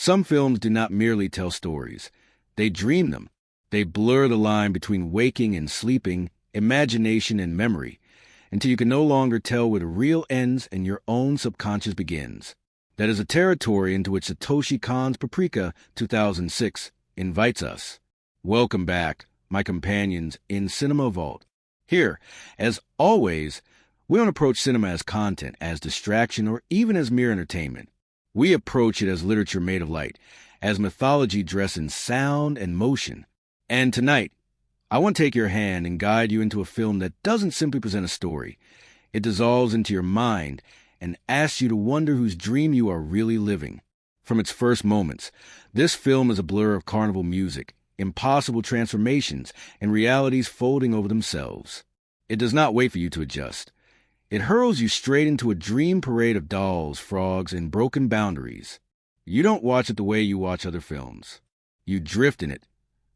Some films do not merely tell stories. They dream them. They blur the line between waking and sleeping, imagination and memory, until you can no longer tell where the real ends and your own subconscious begins. That is a territory into which Satoshi Kon's Paprika 2006 invites us. Welcome back, my companions in Cinema Vault. Here, as always, we don't approach cinema as content, as distraction, or even as mere entertainment. We approach it as literature made of light, as mythology dressed in sound and motion. And tonight, I want to take your hand and guide you into a film that doesn't simply present a story. It dissolves into your mind and asks you to wonder whose dream you are really living. From its first moments, this film is a blur of carnival music, impossible transformations, and realities folding over themselves. It does not wait for you to adjust. It hurls you straight into a dream parade of dolls, frogs, and broken boundaries. You don't watch it the way you watch other films. You drift in it,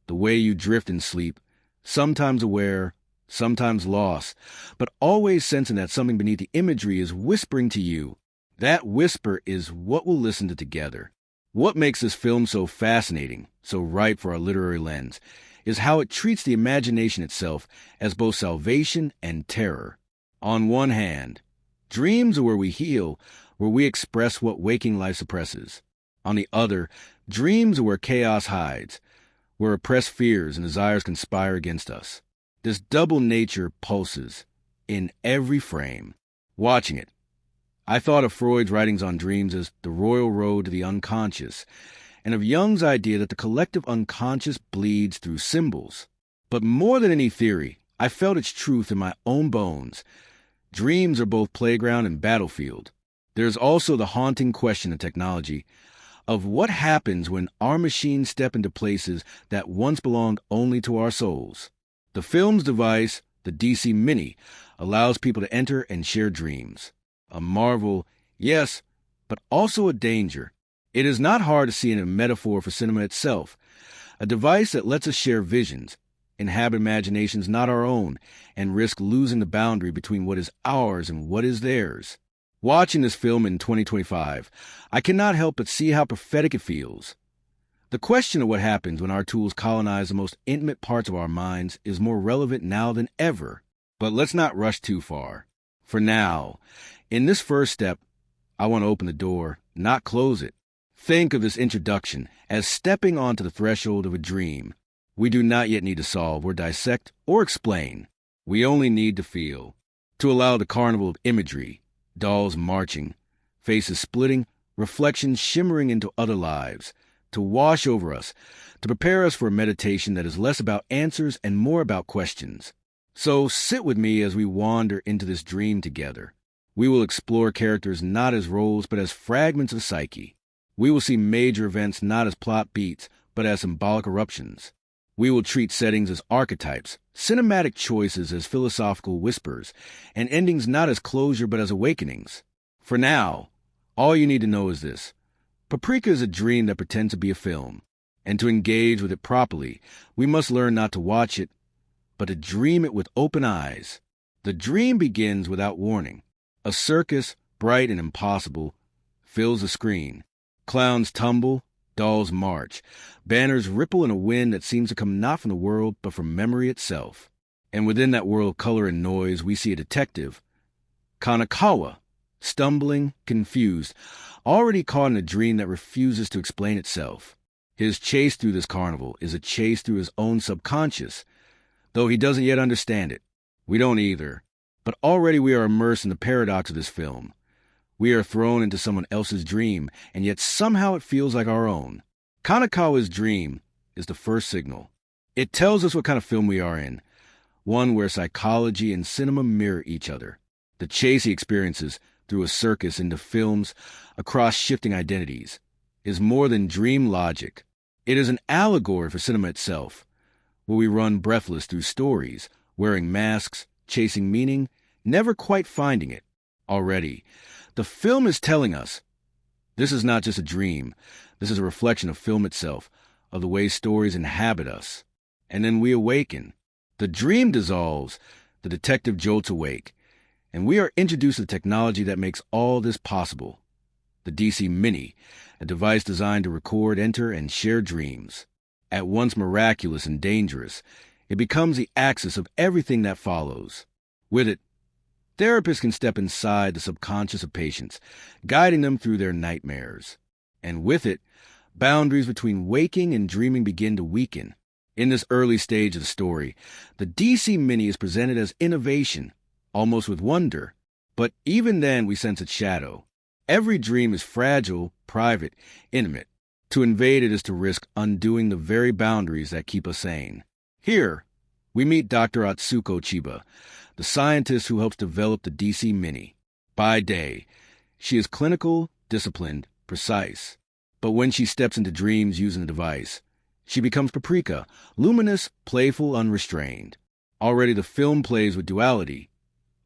the way you drift in sleep, sometimes aware, sometimes lost, but always sensing that something beneath the imagery is whispering to you. That whisper is what we'll listen to together. What makes this film so fascinating, so ripe for our literary lens, is how it treats the imagination itself as both salvation and terror. On one hand, dreams are where we heal, where we express what waking life suppresses. On the other, dreams are where chaos hides, where repressed fears and desires conspire against us. This double nature pulses in every frame. Watching it, I thought of Freud's writings on dreams as the royal road to the unconscious, and of Jung's idea that the collective unconscious bleeds through symbols. But more than any theory, I felt its truth in my own bones. Dreams are both playground and battlefield. There's also the haunting question of technology, of what happens when our machines step into places that once belonged only to our souls. The film's device, the DC Mini, allows people to enter and share dreams. A marvel, yes, but also a danger. It is not hard to see in a metaphor for cinema itself, a device that lets us share visions, inhabit imaginations not our own, and risk losing the boundary between what is ours and what is theirs. Watching this film in 2025, I cannot help but see how prophetic it feels. The question of what happens when our tools colonize the most intimate parts of our minds is more relevant now than ever. But let's not rush too far. For now, in this first step, I want to open the door, not close it. Think of this introduction as stepping onto the threshold of a dream. We do not yet need to solve or dissect or explain. We only need to feel, to allow the carnival of imagery, dolls marching, faces splitting, reflections shimmering into other lives, to wash over us, to prepare us for a meditation that is less about answers and more about questions. So sit with me as we wander into this dream together. We will explore characters not as roles but as fragments of psyche. We will see major events not as plot beats but as symbolic eruptions. We will treat settings as archetypes, cinematic choices as philosophical whispers, and endings not as closure but as awakenings. For now, all you need to know is this. Paprika is a dream that pretends to be a film, and to engage with it properly, we must learn not to watch it, but to dream it with open eyes. The dream begins without warning. A circus, bright and impossible, fills the screen. Clowns tumble, dolls march. Banners ripple in a wind that seems to come not from the world, but from memory itself. And within that world of color and noise, we see a detective, Kanekawa, stumbling, confused, already caught in a dream that refuses to explain itself. His chase through this carnival is a chase through his own subconscious, though he doesn't yet understand it. We don't either. But already we are immersed in the paradox of this film. We are thrown into someone else's dream, and yet somehow it feels like our own. Kanekawa's dream is the first signal. It tells us what kind of film we are in, one where psychology and cinema mirror each other. The chase he experiences through a circus into films across shifting identities is more than dream logic. It is an allegory for cinema itself, where we run breathless through stories, wearing masks, chasing meaning, never quite finding it. Already, the film is telling us, this is not just a dream, this is a reflection of film itself, of the way stories inhabit us. And then we awaken. The dream dissolves, the detective jolts awake, and we are introduced to the technology that makes all this possible. The DC Mini, a device designed to record, enter, and share dreams. At once miraculous and dangerous, it becomes the axis of everything that follows. With it, therapists can step inside the subconscious of patients, guiding them through their nightmares. And with it, boundaries between waking and dreaming begin to weaken. In this early stage of the story, the DC Mini is presented as innovation, almost with wonder. But even then we sense its shadow. Every dream is fragile, private, intimate. To invade it is to risk undoing the very boundaries that keep us sane. Here, we meet Dr. Atsuko Chiba, the scientist who helps develop the DC Mini. By day, she is clinical, disciplined, precise. But when she steps into dreams using the device, she becomes Paprika, luminous, playful, unrestrained. Already the film plays with duality,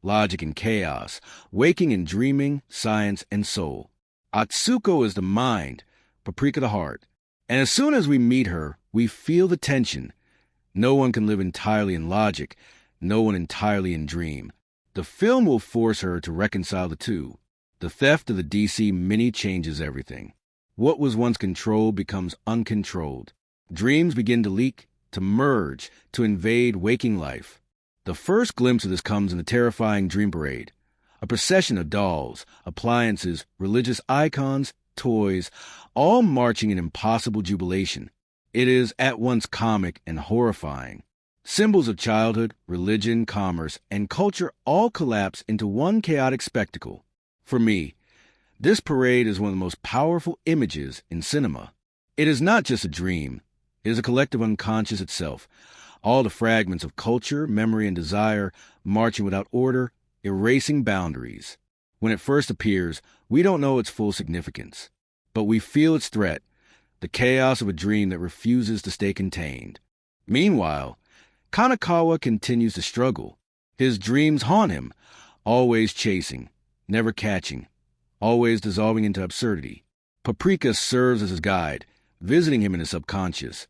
logic and chaos, waking and dreaming, science and soul. Atsuko is the mind, Paprika the heart. And as soon as we meet her, we feel the tension. No one can live entirely in logic, no one entirely in dream. The film will force her to reconcile the two. The theft of the DC Mini changes everything. What was once controlled becomes uncontrolled. Dreams begin to leak, to merge, to invade waking life. The first glimpse of this comes in the terrifying dream parade. A procession of dolls, appliances, religious icons, toys, all marching in impossible jubilation. It is at once comic and horrifying. Symbols of childhood, religion, commerce, and culture all collapse into one chaotic spectacle. For me, this parade is one of the most powerful images in cinema. It is not just a dream. It is a collective unconscious itself. All the fragments of culture, memory, and desire marching without order, erasing boundaries. When it first appears, we don't know its full significance. But we feel its threat, the chaos of a dream that refuses to stay contained. Meanwhile, Kanekawa continues to struggle. His dreams haunt him, always chasing, never catching, always dissolving into absurdity. Paprika serves as his guide, visiting him in his subconscious,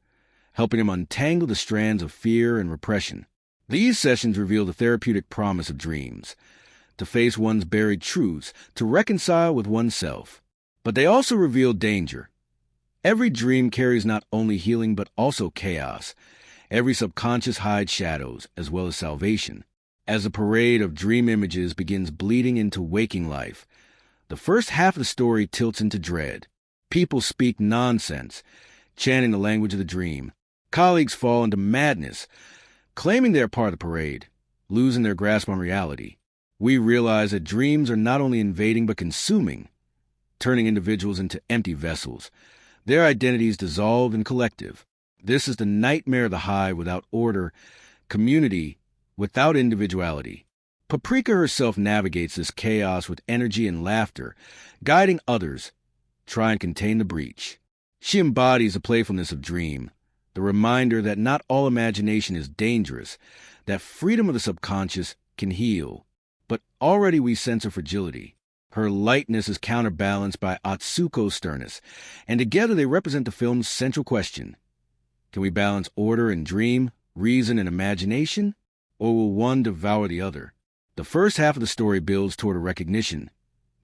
helping him untangle the strands of fear and repression. These sessions reveal the therapeutic promise of dreams, to face one's buried truths, to reconcile with oneself. But they also reveal danger. Every dream carries not only healing but also chaos. Every subconscious hides shadows, as well as salvation. As the parade of dream images begins bleeding into waking life, the first half of the story tilts into dread. People speak nonsense, chanting the language of the dream. Colleagues fall into madness, claiming they are part of the parade, losing their grasp on reality. We realize that dreams are not only invading but consuming, turning individuals into empty vessels, their identities dissolved and collective. This is the nightmare of the hive without order, community without individuality. Paprika herself navigates this chaos with energy and laughter, guiding others, try and contain the breach. She embodies the playfulness of dream, the reminder that not all imagination is dangerous, that freedom of the subconscious can heal. But already we sense her fragility. Her lightness is counterbalanced by Atsuko's sternness, and together they represent the film's central question. Can we balance order and dream, reason and imagination, or will one devour the other? The first half of the story builds toward a recognition.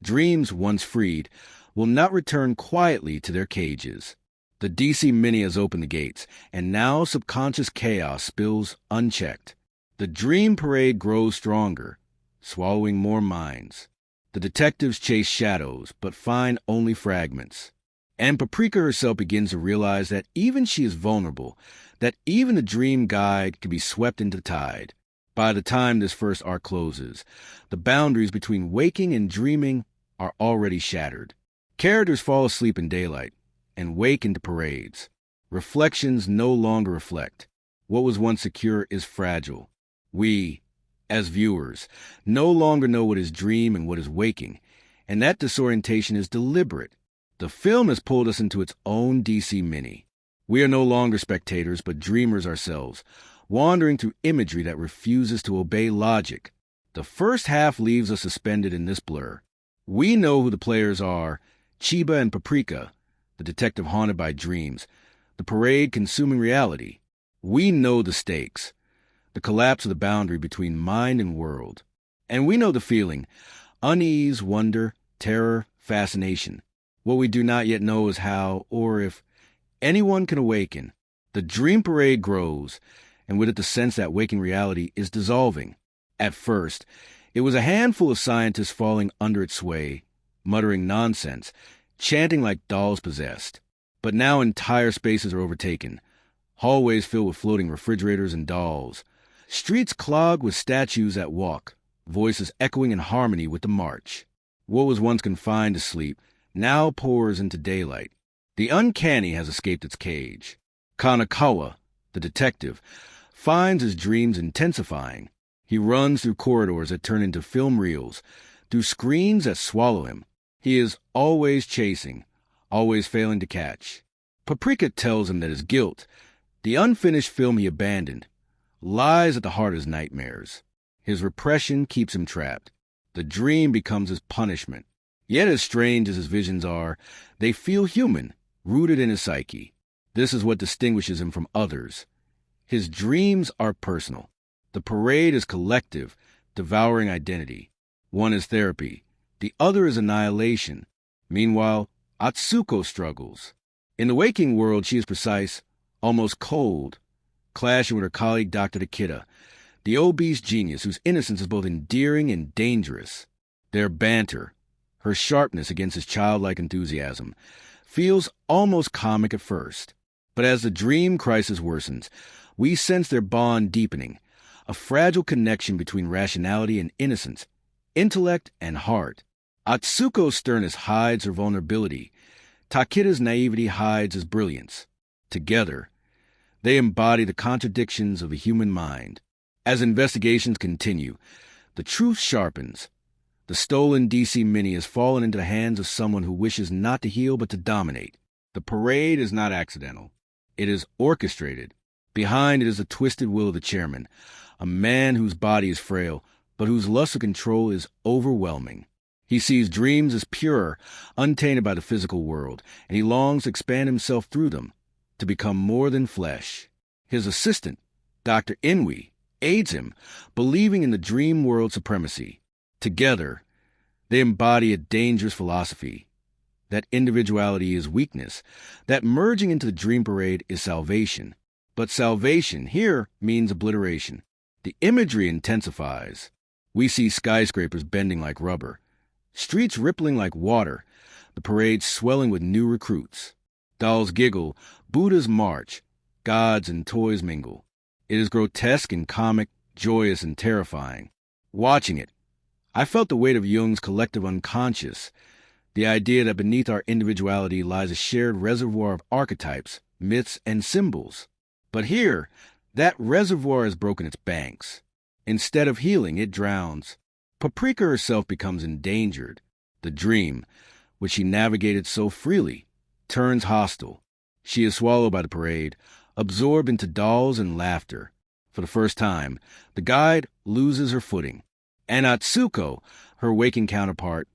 Dreams, once freed, will not return quietly to their cages. The DC Mini has opened the gates, and now subconscious chaos spills unchecked. The dream parade grows stronger, swallowing more minds. The detectives chase shadows, but find only fragments. And Paprika herself begins to realize that even she is vulnerable, that even the dream guide can be swept into the tide. By the time this first arc closes, the boundaries between waking and dreaming are already shattered. Characters fall asleep in daylight and wake into parades. Reflections no longer reflect. What was once secure is fragile. We, as viewers, no longer know what is dream and what is waking, and that disorientation is deliberate. The film has pulled us into its own DC Mini. We are no longer spectators, but dreamers ourselves, wandering through imagery that refuses to obey logic. The first half leaves us suspended in this blur. We know who the players are, Chiba and Paprika, the detective haunted by dreams, the parade consuming reality. We know the stakes, the collapse of the boundary between mind and world. And we know the feeling, unease, wonder, terror, fascination. What we do not yet know is how, or if, anyone can awaken. The dream parade grows, and with it the sense that waking reality is dissolving. At first, it was a handful of scientists falling under its sway, muttering nonsense, chanting like dolls possessed. But now entire spaces are overtaken, hallways filled with floating refrigerators and dolls, streets clogged with statues that walk, voices echoing in harmony with the march. What was once confined to sleep now pours into daylight. The uncanny has escaped its cage. Kanekawa, the detective, finds his dreams intensifying. He runs through corridors that turn into film reels, through screens that swallow him. He is always chasing, always failing to catch. Paprika tells him that his guilt, the unfinished film he abandoned, lies at the heart of his nightmares. His repression keeps him trapped. The dream becomes his punishment. Yet as strange as his visions are, they feel human, rooted in his psyche. This is what distinguishes him from others. His dreams are personal. The parade is collective, devouring identity. One is therapy. The other is annihilation. Meanwhile, Atsuko struggles. In the waking world, she is precise, almost cold, clashing with her colleague Dr. Takeda, the obese genius whose innocence is both endearing and dangerous. Their banter, her sharpness against his childlike enthusiasm, feels almost comic at first. But as the dream crisis worsens, we sense their bond deepening, a fragile connection between rationality and innocence, intellect and heart. Atsuko's sternness hides her vulnerability. Takeda's naivety hides his brilliance. Together, they embody the contradictions of the human mind. As investigations continue, the truth sharpens. The stolen DC Mini has fallen into the hands of someone who wishes not to heal but to dominate. The parade is not accidental. It is orchestrated. Behind it is the twisted will of the chairman, a man whose body is frail, but whose lust for control is overwhelming. He sees dreams as pure, untainted by the physical world, and he longs to expand himself through them, to become more than flesh. His assistant, Dr. Inui, aids him, believing in the dream world supremacy. Together, they embody a dangerous philosophy, that individuality is weakness, that merging into the dream parade is salvation. But salvation here means obliteration. The imagery intensifies. We see skyscrapers bending like rubber, streets rippling like water, the parade swelling with new recruits. Dolls giggle, Buddhas march, gods and toys mingle. It is grotesque and comic, joyous and terrifying. Watching it, I felt the weight of Jung's collective unconscious, the idea that beneath our individuality lies a shared reservoir of archetypes, myths, and symbols. But here, that reservoir has broken its banks. Instead of healing, it drowns. Paprika herself becomes endangered. The dream, which she navigated so freely, turns hostile. She is swallowed by the parade, absorbed into dolls and laughter. For the first time, the guide loses her footing. And Atsuko, her waking counterpart,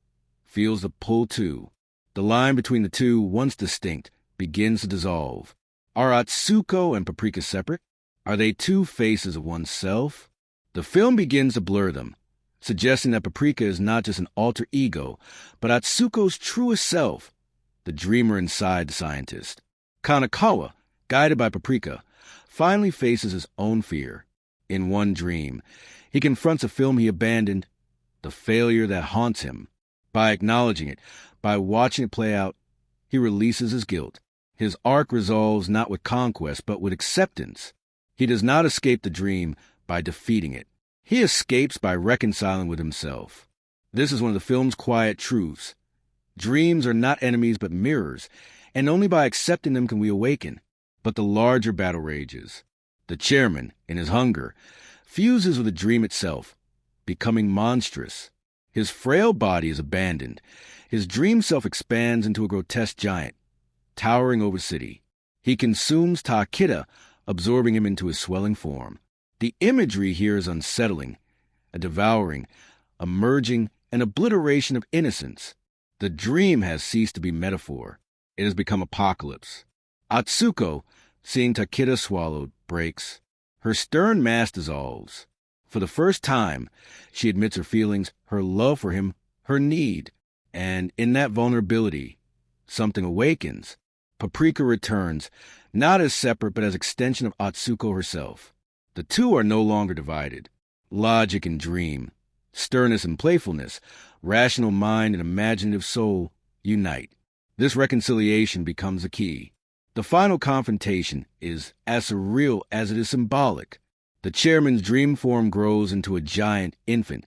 feels the pull too. The line between the two, once distinct, begins to dissolve. Are Atsuko and Paprika separate? Are they two faces of oneself? The film begins to blur them, suggesting that Paprika is not just an alter ego, but Atsuko's truest self, the dreamer inside the scientist. Kanekawa, guided by Paprika, finally faces his own fear. In one dream, he confronts a film he abandoned, the failure that haunts him. By acknowledging it, by watching it play out, he releases his guilt. His arc resolves not with conquest, but with acceptance. He does not escape the dream by defeating it. He escapes by reconciling with himself. This is one of the film's quiet truths. Dreams are not enemies but mirrors, and only by accepting them can we awaken. But the larger battle rages. The chairman, in his hunger, fuses with the dream itself, becoming monstrous. His frail body is abandoned. His dream self expands into a grotesque giant, towering over the city. He consumes Takeda, absorbing him into his swelling form. The imagery here is unsettling, a devouring, a merging, an obliteration of innocence. The dream has ceased to be metaphor. It has become apocalypse. Atsuko, seeing Takeda swallowed, breaks. Her stern mask dissolves. For the first time, she admits her feelings, her love for him, her need. And in that vulnerability, Something awakens. Paprika returns, not as separate but as extension of Atsuko herself. The two are no longer divided. Logic and dream, sternness and playfulness, rational mind and imaginative soul unite. This reconciliation becomes a key. The final confrontation is as surreal as it is symbolic. The chairman's dream form grows into a giant infant,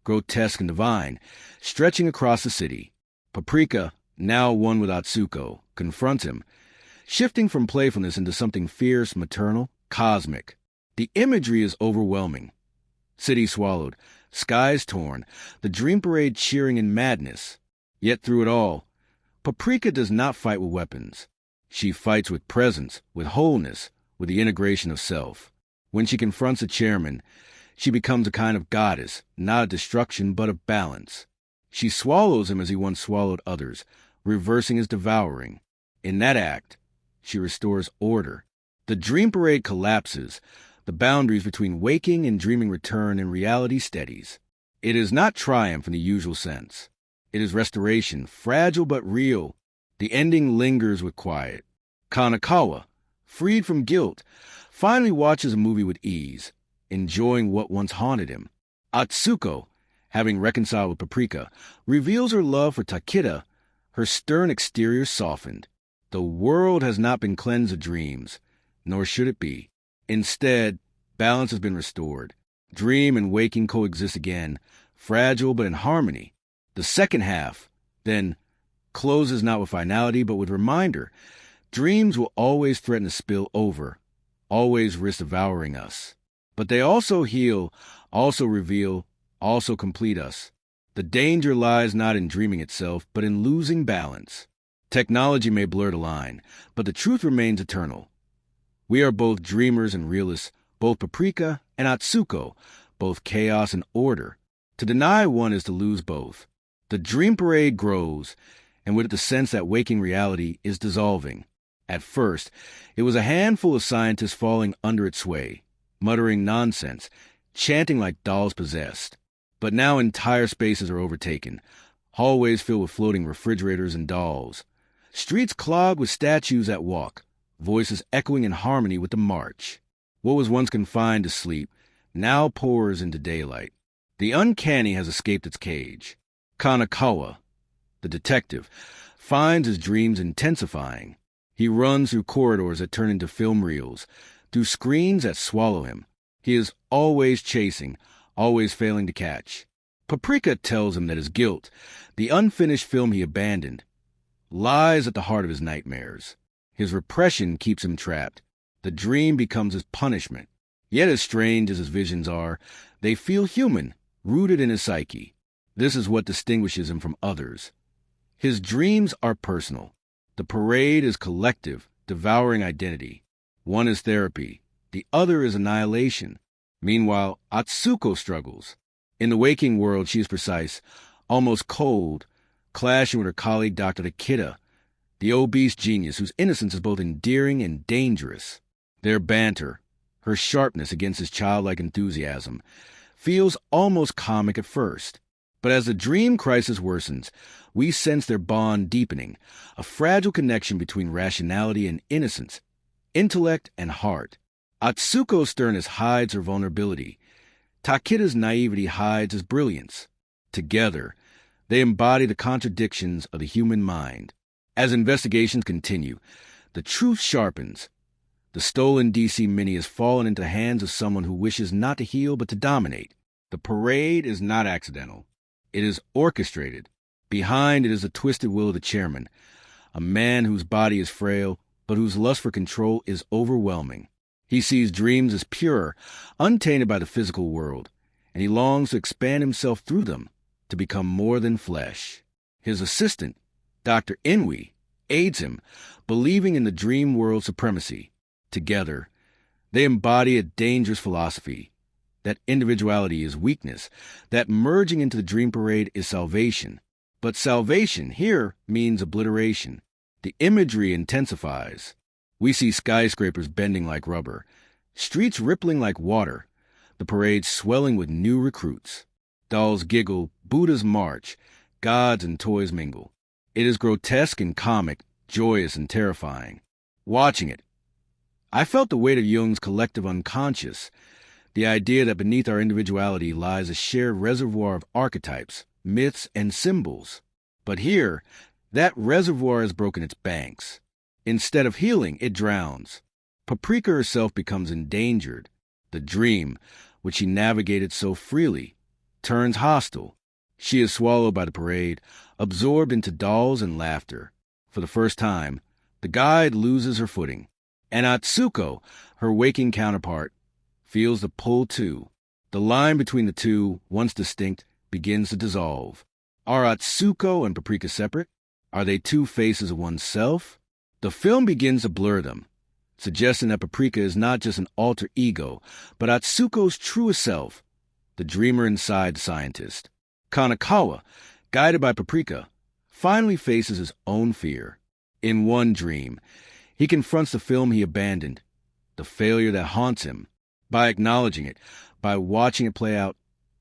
grotesque and divine, stretching across the city. Paprika, now one with Atsuko, confronts him, shifting from playfulness into something fierce, maternal, cosmic. The imagery is overwhelming. City swallowed, skies torn, the dream parade cheering in madness. Yet through it all, Paprika does not fight with weapons. She fights with presence, with wholeness, with the integration of self. When she confronts the chairman, she becomes a kind of goddess, not of destruction but of balance. She swallows him as he once swallowed others, reversing his devouring. In that act, she restores order. The dream parade collapses. The boundaries between waking and dreaming return and reality steadies. It is not triumph in the usual sense. It is restoration, fragile but real. The ending lingers with quiet. Kanekawa, freed from guilt, finally watches a movie with ease, enjoying what once haunted him. Atsuko, having reconciled with Paprika, reveals her love for Takeda, her stern exterior softened. The world has not been cleansed of dreams, nor should it be. Instead, balance has been restored. Dream and waking coexist again, fragile but in harmony. The second half, then, closes not with finality but with reminder. Dreams will always threaten to spill over, always risk devouring us. But they also heal, also reveal, also complete us. The danger lies not in dreaming itself, but in losing balance. Technology may blur the line, but the truth remains eternal. We are both dreamers and realists, both Paprika and Atsuko, both chaos and order. To deny one is to lose both. The dream parade grows, and with it the sense that waking reality is dissolving. At first, it was a handful of scientists falling under its sway, muttering nonsense, chanting like dolls possessed. But now entire spaces are overtaken, hallways filled with floating refrigerators and dolls, streets clogged with statues that walk, voices echoing in harmony with the march. What was once confined to sleep now pours into daylight. The uncanny has escaped its cage. Kanekawa, the detective, finds his dreams intensifying. He runs through corridors that turn into film reels, through screens that swallow him. He is always chasing, always failing to catch. Paprika tells him that his guilt, the unfinished film he abandoned, lies at the heart of his nightmares. His repression keeps him trapped. The dream becomes his punishment. Yet as strange as his visions are, they feel human, rooted in his psyche. This is what distinguishes him from others. His dreams are personal. The parade is collective, devouring identity. One is therapy. The other is annihilation. Meanwhile, Atsuko struggles. In the waking world, she is precise, almost cold, clashing with her colleague Dr. Takeda, the obese genius whose innocence is both endearing and dangerous. Their banter, her sharpness against his childlike enthusiasm, feels almost comic at first. But as the dream crisis worsens, we sense their bond deepening, a fragile connection between rationality and innocence, intellect and heart. Atsuko's sternness hides her vulnerability. Takeda's naivety hides his brilliance. Together, they embody the contradictions of the human mind. As investigations continue, the truth sharpens. The stolen DC Mini has fallen into the hands of someone who wishes not to heal but to dominate. The parade is not accidental. It is orchestrated. Behind it is the twisted will of the chairman, a man whose body is frail, but whose lust for control is overwhelming. He sees dreams as pure, untainted by the physical world, and he longs to expand himself through them, to become more than flesh. His assistant, Dr. Inui, aids him, believing in the dream world supremacy. Together, they embody a dangerous philosophy, that individuality is weakness, that merging into the dream parade is salvation. But salvation here means obliteration. The imagery intensifies. We see skyscrapers bending like rubber, streets rippling like water, the parade swelling with new recruits. Dolls giggle, Buddhas march, gods and toys mingle. It is grotesque and comic, joyous and terrifying. Watching it, I felt the weight of Jung's collective unconscious, the idea that beneath our individuality lies a shared reservoir of archetypes, myths, and symbols. But here, that reservoir has broken its banks. Instead of healing, it drowns. Paprika herself becomes endangered. The dream, which she navigated so freely, turns hostile. She is swallowed by the parade, absorbed into dolls and laughter. For the first time, the guide loses her footing. And Atsuko, her waking counterpart, feels the pull too. The line between the two, once distinct, begins to dissolve. Are Atsuko and Paprika separate? Are they two faces of oneself? The film begins to blur them, suggesting that Paprika is not just an alter ego, but Atsuko's truest self, the dreamer inside the scientist. Kanekawa, guided by Paprika, finally faces his own fear. In one dream, he confronts the film he abandoned, the failure that haunts him. By acknowledging it, by watching it play out,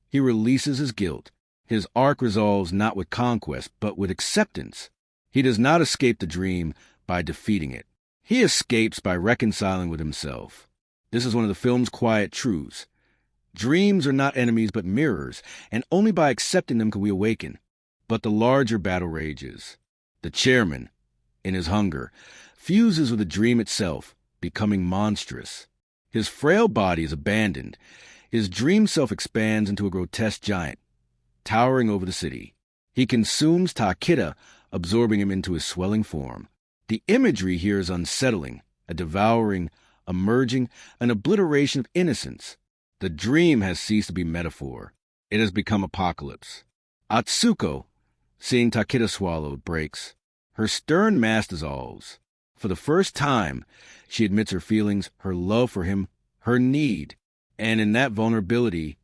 he releases his guilt. His arc resolves not with conquest, but with acceptance. He does not escape the dream by defeating it. He escapes by reconciling with himself. This is one of the film's quiet truths. Dreams are not enemies but mirrors, and only by accepting them can we awaken. But the larger battle rages. The chairman, in his hunger, fuses with the dream itself, becoming monstrous. His frail body is abandoned. His dream self expands into a grotesque giant, towering over the city. He consumes Takeda, absorbing him into his swelling form. The imagery here is unsettling, a devouring, a merging, an obliteration of innocence. The dream has ceased to be metaphor. It has become apocalypse. Atsuko, seeing Takeda swallowed, breaks. Her stern mask dissolves. For the first time, she admits her feelings, her love for him, her need. And in that vulnerability,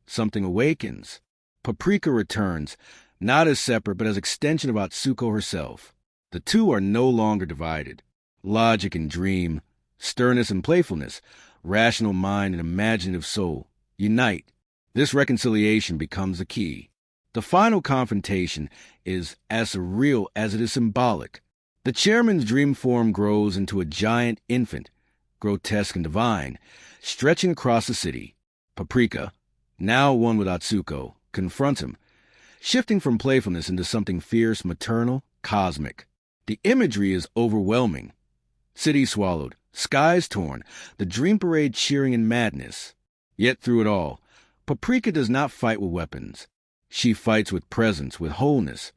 something awakens. Paprika returns, not as separate, but as extension of Atsuko herself. The two are no longer divided. Logic and dream, sternness and playfulness, rational mind and imaginative soul unite. This reconciliation becomes the key. The final confrontation is as surreal as it is symbolic. The chairman's dream form grows into a giant infant, grotesque and divine, stretching across the city. Paprika, now one with Atsuko, confronts him, shifting from playfulness into something fierce, maternal, cosmic. The imagery is overwhelming. City swallowed, skies torn, the dream parade cheering in madness. Yet through it all, Paprika does not fight with weapons. She fights with presence, with wholeness,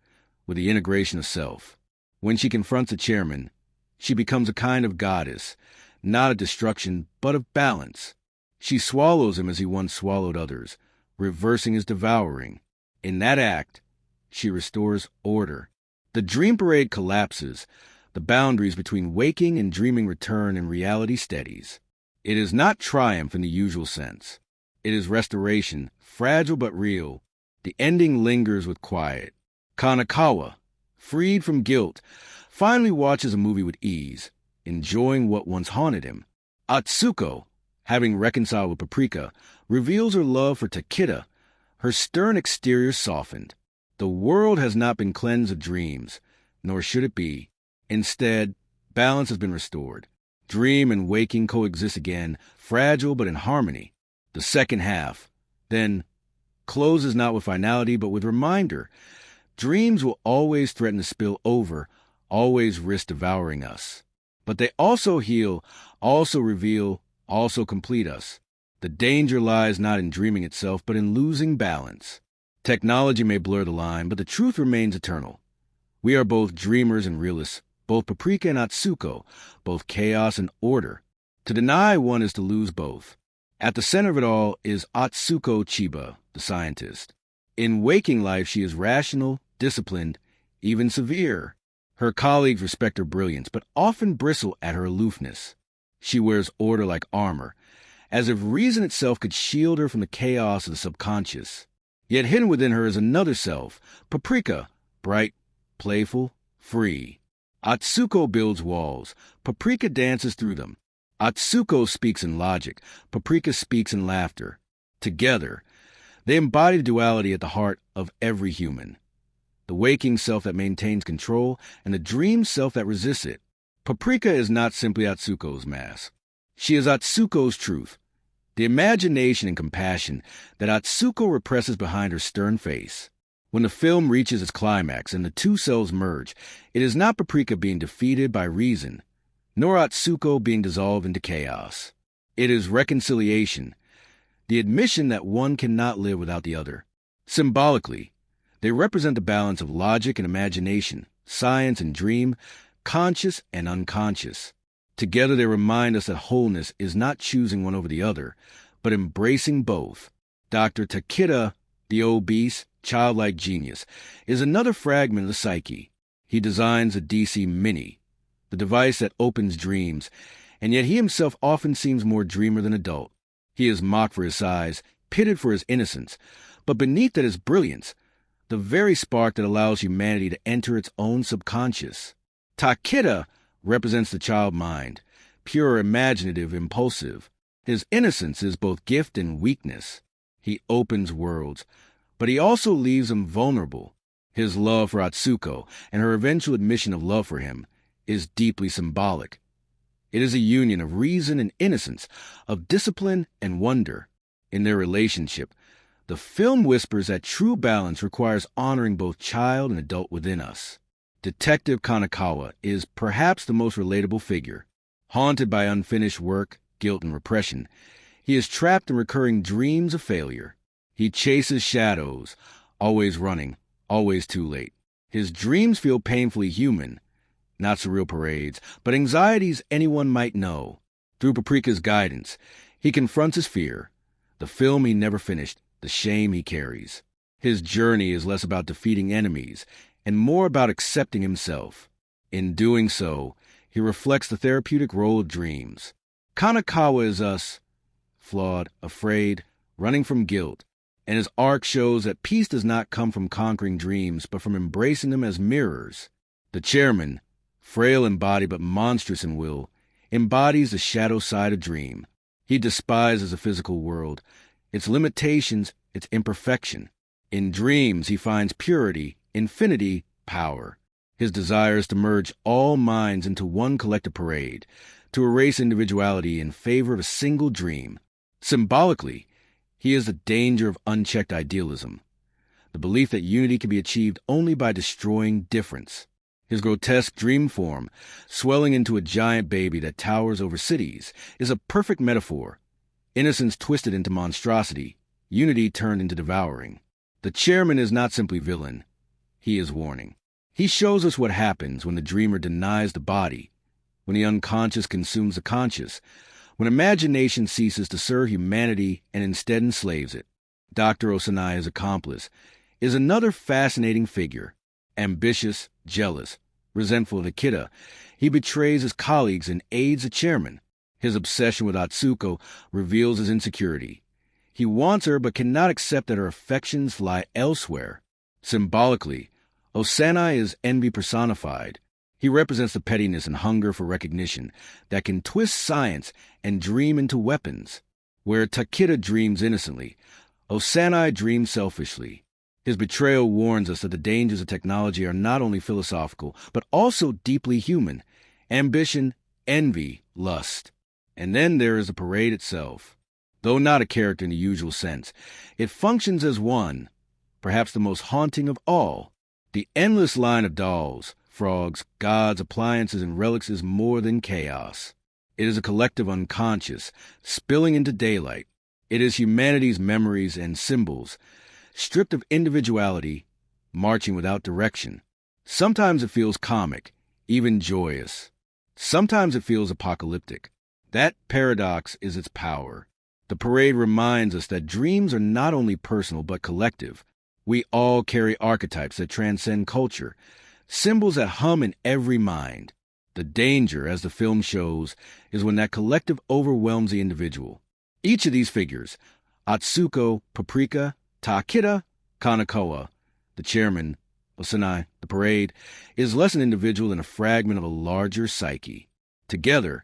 with the integration of self. When she confronts the chairman, she becomes a kind of goddess, not of destruction, but of balance. She swallows him as he once swallowed others, reversing his devouring. In that act, she restores order. The dream parade collapses. The boundaries between waking and dreaming return and reality steadies. It is not triumph in the usual sense. It is restoration, fragile but real. The ending lingers with quiet. Kanekawa, freed from guilt, finally watches a movie with ease, enjoying what once haunted him. Atsuko, having reconciled with Paprika, reveals her love for Takeda, her stern exterior softened. The world has not been cleansed of dreams, nor should it be. Instead, balance has been restored. Dream and waking coexist again, fragile but in harmony. The second half, then, closes not with finality but with reminder. Dreams will always threaten to spill over, always risk devouring us. But they also heal, also reveal, also complete us. The danger lies not in dreaming itself, but in losing balance. Technology may blur the line, but the truth remains eternal. We are both dreamers and realists, both Paprika and Atsuko, both chaos and order. To deny one is to lose both. At the center of it all is Atsuko Chiba, the scientist. In waking life, she is rational, disciplined, even severe. Her colleagues respect her brilliance, but often bristle at her aloofness. She wears order like armor, as if reason itself could shield her from the chaos of the subconscious. Yet hidden within her is another self, Paprika, bright, playful, free. Atsuko builds walls. Paprika dances through them. Atsuko speaks in logic. Paprika speaks in laughter. Together, they embody the duality at the heart of every human. the waking self that maintains control, and the dream self that resists it. Paprika is not simply Atsuko's mask. She is Atsuko's truth, the imagination and compassion that Atsuko represses behind her stern face. When the film reaches its climax and the two selves merge, it is not Paprika being defeated by reason, nor Atsuko being dissolved into chaos. It is reconciliation, the admission that one cannot live without the other. Symbolically, they represent the balance of logic and imagination, science and dream, conscious and unconscious. Together they remind us that wholeness is not choosing one over the other, but embracing both. Dr. Takeda, the obese, childlike genius, is another fragment of the Psyche. He designs a DC Mini, the device that opens dreams, and yet he himself often seems more dreamer than adult. He is mocked for his size, pitted for his innocence, but beneath that is brilliance, the very spark that allows humanity to enter its own subconscious. Takeda represents the child mind, pure, imaginative, impulsive. His innocence is both gift and weakness. He opens worlds, but he also leaves them vulnerable. His love for Atsuko and her eventual admission of love for him is deeply symbolic. It is a union of reason and innocence, of discipline and wonder. In their relationship, the film whispers that true balance requires honoring both child and adult within us. Detective Kanekawa is perhaps the most relatable figure. Haunted by unfinished work, guilt, and repression, he is trapped in recurring dreams of failure. He chases shadows, always running, always too late. His dreams feel painfully human, not surreal parades, but anxieties anyone might know. Through Paprika's guidance, he confronts his fear, the film he never finished, the shame he carries. His journey is less about defeating enemies and more about accepting himself. In doing so, he reflects the therapeutic role of dreams. Kanekawa is us, flawed, afraid, running from guilt, and his arc shows that peace does not come from conquering dreams, but from embracing them as mirrors. The chairman, frail in body but monstrous in will, embodies the shadow side of dream. He despises the physical world, its limitations, its imperfection. In dreams, he finds purity, infinity, power. His desire is to merge all minds into one collective parade, to erase individuality in favor of a single dream. Symbolically, he is the danger of unchecked idealism, the belief that unity can be achieved only by destroying difference. His grotesque dream form, swelling into a giant baby that towers over cities, is a perfect metaphor. Innocence twisted into monstrosity, unity turned into devouring. The chairman is not simply villain. He is warning. He shows us what happens when the dreamer denies the body, when the unconscious consumes the conscious, when imagination ceases to serve humanity and instead enslaves it. Dr. Osanaya's accomplice is another fascinating figure. Ambitious, jealous, resentful of Takeda, he betrays his colleagues and aids the chairman. His obsession with Atsuko reveals his insecurity. He wants her but cannot accept that her affections lie elsewhere. Symbolically, Osanai is envy personified. He represents the pettiness and hunger for recognition that can twist science and dream into weapons. Where Takeda dreams innocently, Osanai dreams selfishly. His betrayal warns us that the dangers of technology are not only philosophical, but also deeply human. Ambition, envy, lust. And then there is the parade itself. Though not a character in the usual sense, it functions as one, perhaps the most haunting of all. The endless line of dolls, frogs, gods, appliances, and relics is more than chaos. It is a collective unconscious, spilling into daylight. It is humanity's memories and symbols, stripped of individuality, marching without direction. Sometimes it feels comic, even joyous. Sometimes it feels apocalyptic. That paradox is its power. The parade reminds us that dreams are not only personal but collective. We all carry archetypes that transcend culture, symbols that hum in every mind. The danger, as the film shows, is when that collective overwhelms the individual. Each of these figures, Atsuko, Paprika, Takeda, Kanekawa, the chairman, Osanai, the parade, is less an individual than a fragment of a larger psyche. Together,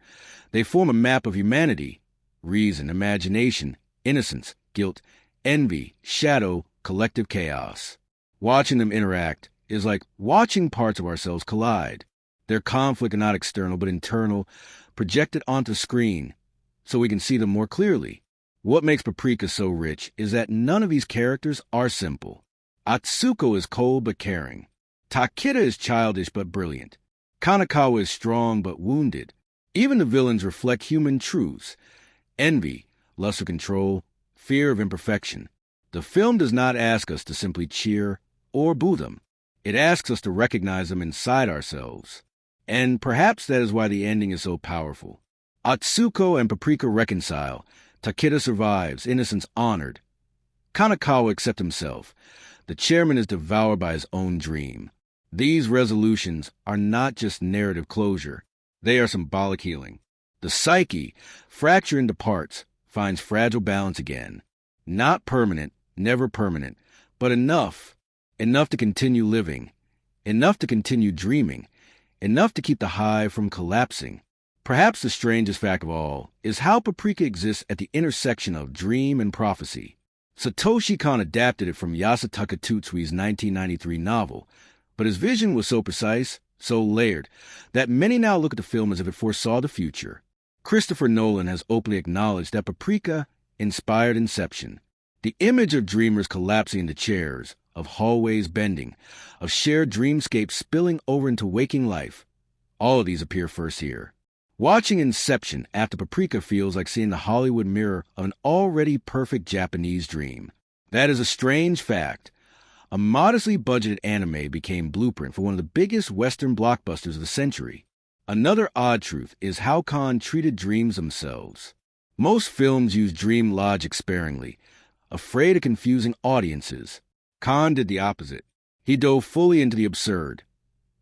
they form a map of humanity: reason, imagination, innocence, guilt, envy, shadow, collective chaos. Watching them interact, is like watching parts of ourselves collide. Their conflict are not external but internal, projected onto screen so we can see them more clearly. What makes Paprika so rich is that none of these characters are simple. Atsuko is cold but caring. Takeda is childish but brilliant. Kanekawa is strong but wounded. Even the villains reflect human truths: envy, lust for control, fear of imperfection. The film does not ask us to simply cheer or boo them. It asks us to recognize them inside ourselves. And perhaps that is why the ending is so powerful. Atsuko and Paprika reconcile. Takeda survives, innocence honored. Kanekawa accepts himself. The chairman is devoured by his own dream. These resolutions are not just narrative closure. They are symbolic healing. The Psyche, fractured into parts, finds fragile balance again. Not permanent, never permanent, but enough to continue living, enough to continue dreaming, enough to keep the hive from collapsing. Perhaps the strangest fact of all is how Paprika exists at the intersection of dream and prophecy. Satoshi Kon adapted it from Yasutaka Tsutsui 1993 novel, but his vision was so precise, so layered, that many now look at the film as if it foresaw the future. Christopher Nolan has openly acknowledged that Paprika inspired Inception. The image of dreamers collapsing into chairs, of hallways bending, of shared dreamscapes spilling over into waking life, all of these appear first here. Watching Inception after Paprika feels like seeing the Hollywood mirror of an already perfect Japanese dream. That is a strange fact. A modestly budgeted anime became blueprint for one of the biggest Western blockbusters of the century. Another odd truth is how Kon treated dreams themselves. Most films use dream logic sparingly, afraid of confusing audiences. Kon did the opposite. He dove fully into the absurd.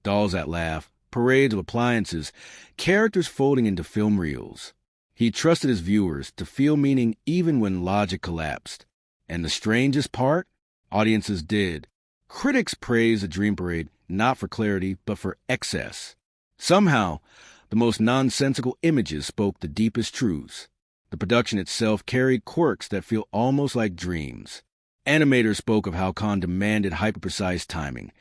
Dolls that laugh, parades of appliances, characters folding into film reels. He trusted his viewers to feel meaning even when logic collapsed. And the strangest part? Audiences did. Critics praised the Dream Parade not for clarity, but for excess. Somehow, the most nonsensical images spoke the deepest truths. The production itself carried quirks that feel almost like dreams. Animators spoke of how Kon demanded hyper-precise timing,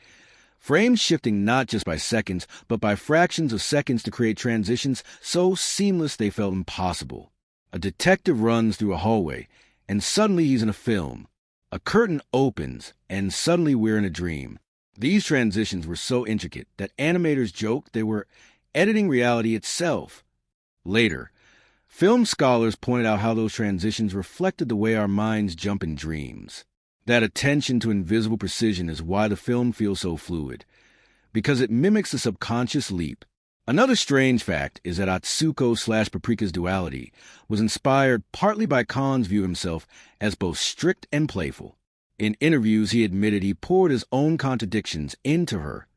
frames shifting not just by seconds, but by fractions of seconds to create transitions so seamless they felt impossible. A detective runs through a hallway, and suddenly he's in a film. A curtain opens, and suddenly we're in a dream. These transitions were so intricate that animators joked they were editing reality itself. Later, film scholars pointed out how those transitions reflected the way our minds jump in dreams. That attention to invisible precision is why the film feels so fluid, because it mimics the subconscious leap. Another strange fact is that Atsuko/Paprika's duality was inspired partly by Kon's view of himself as both strict and playful. In interviews, he admitted he poured his own contradictions into her.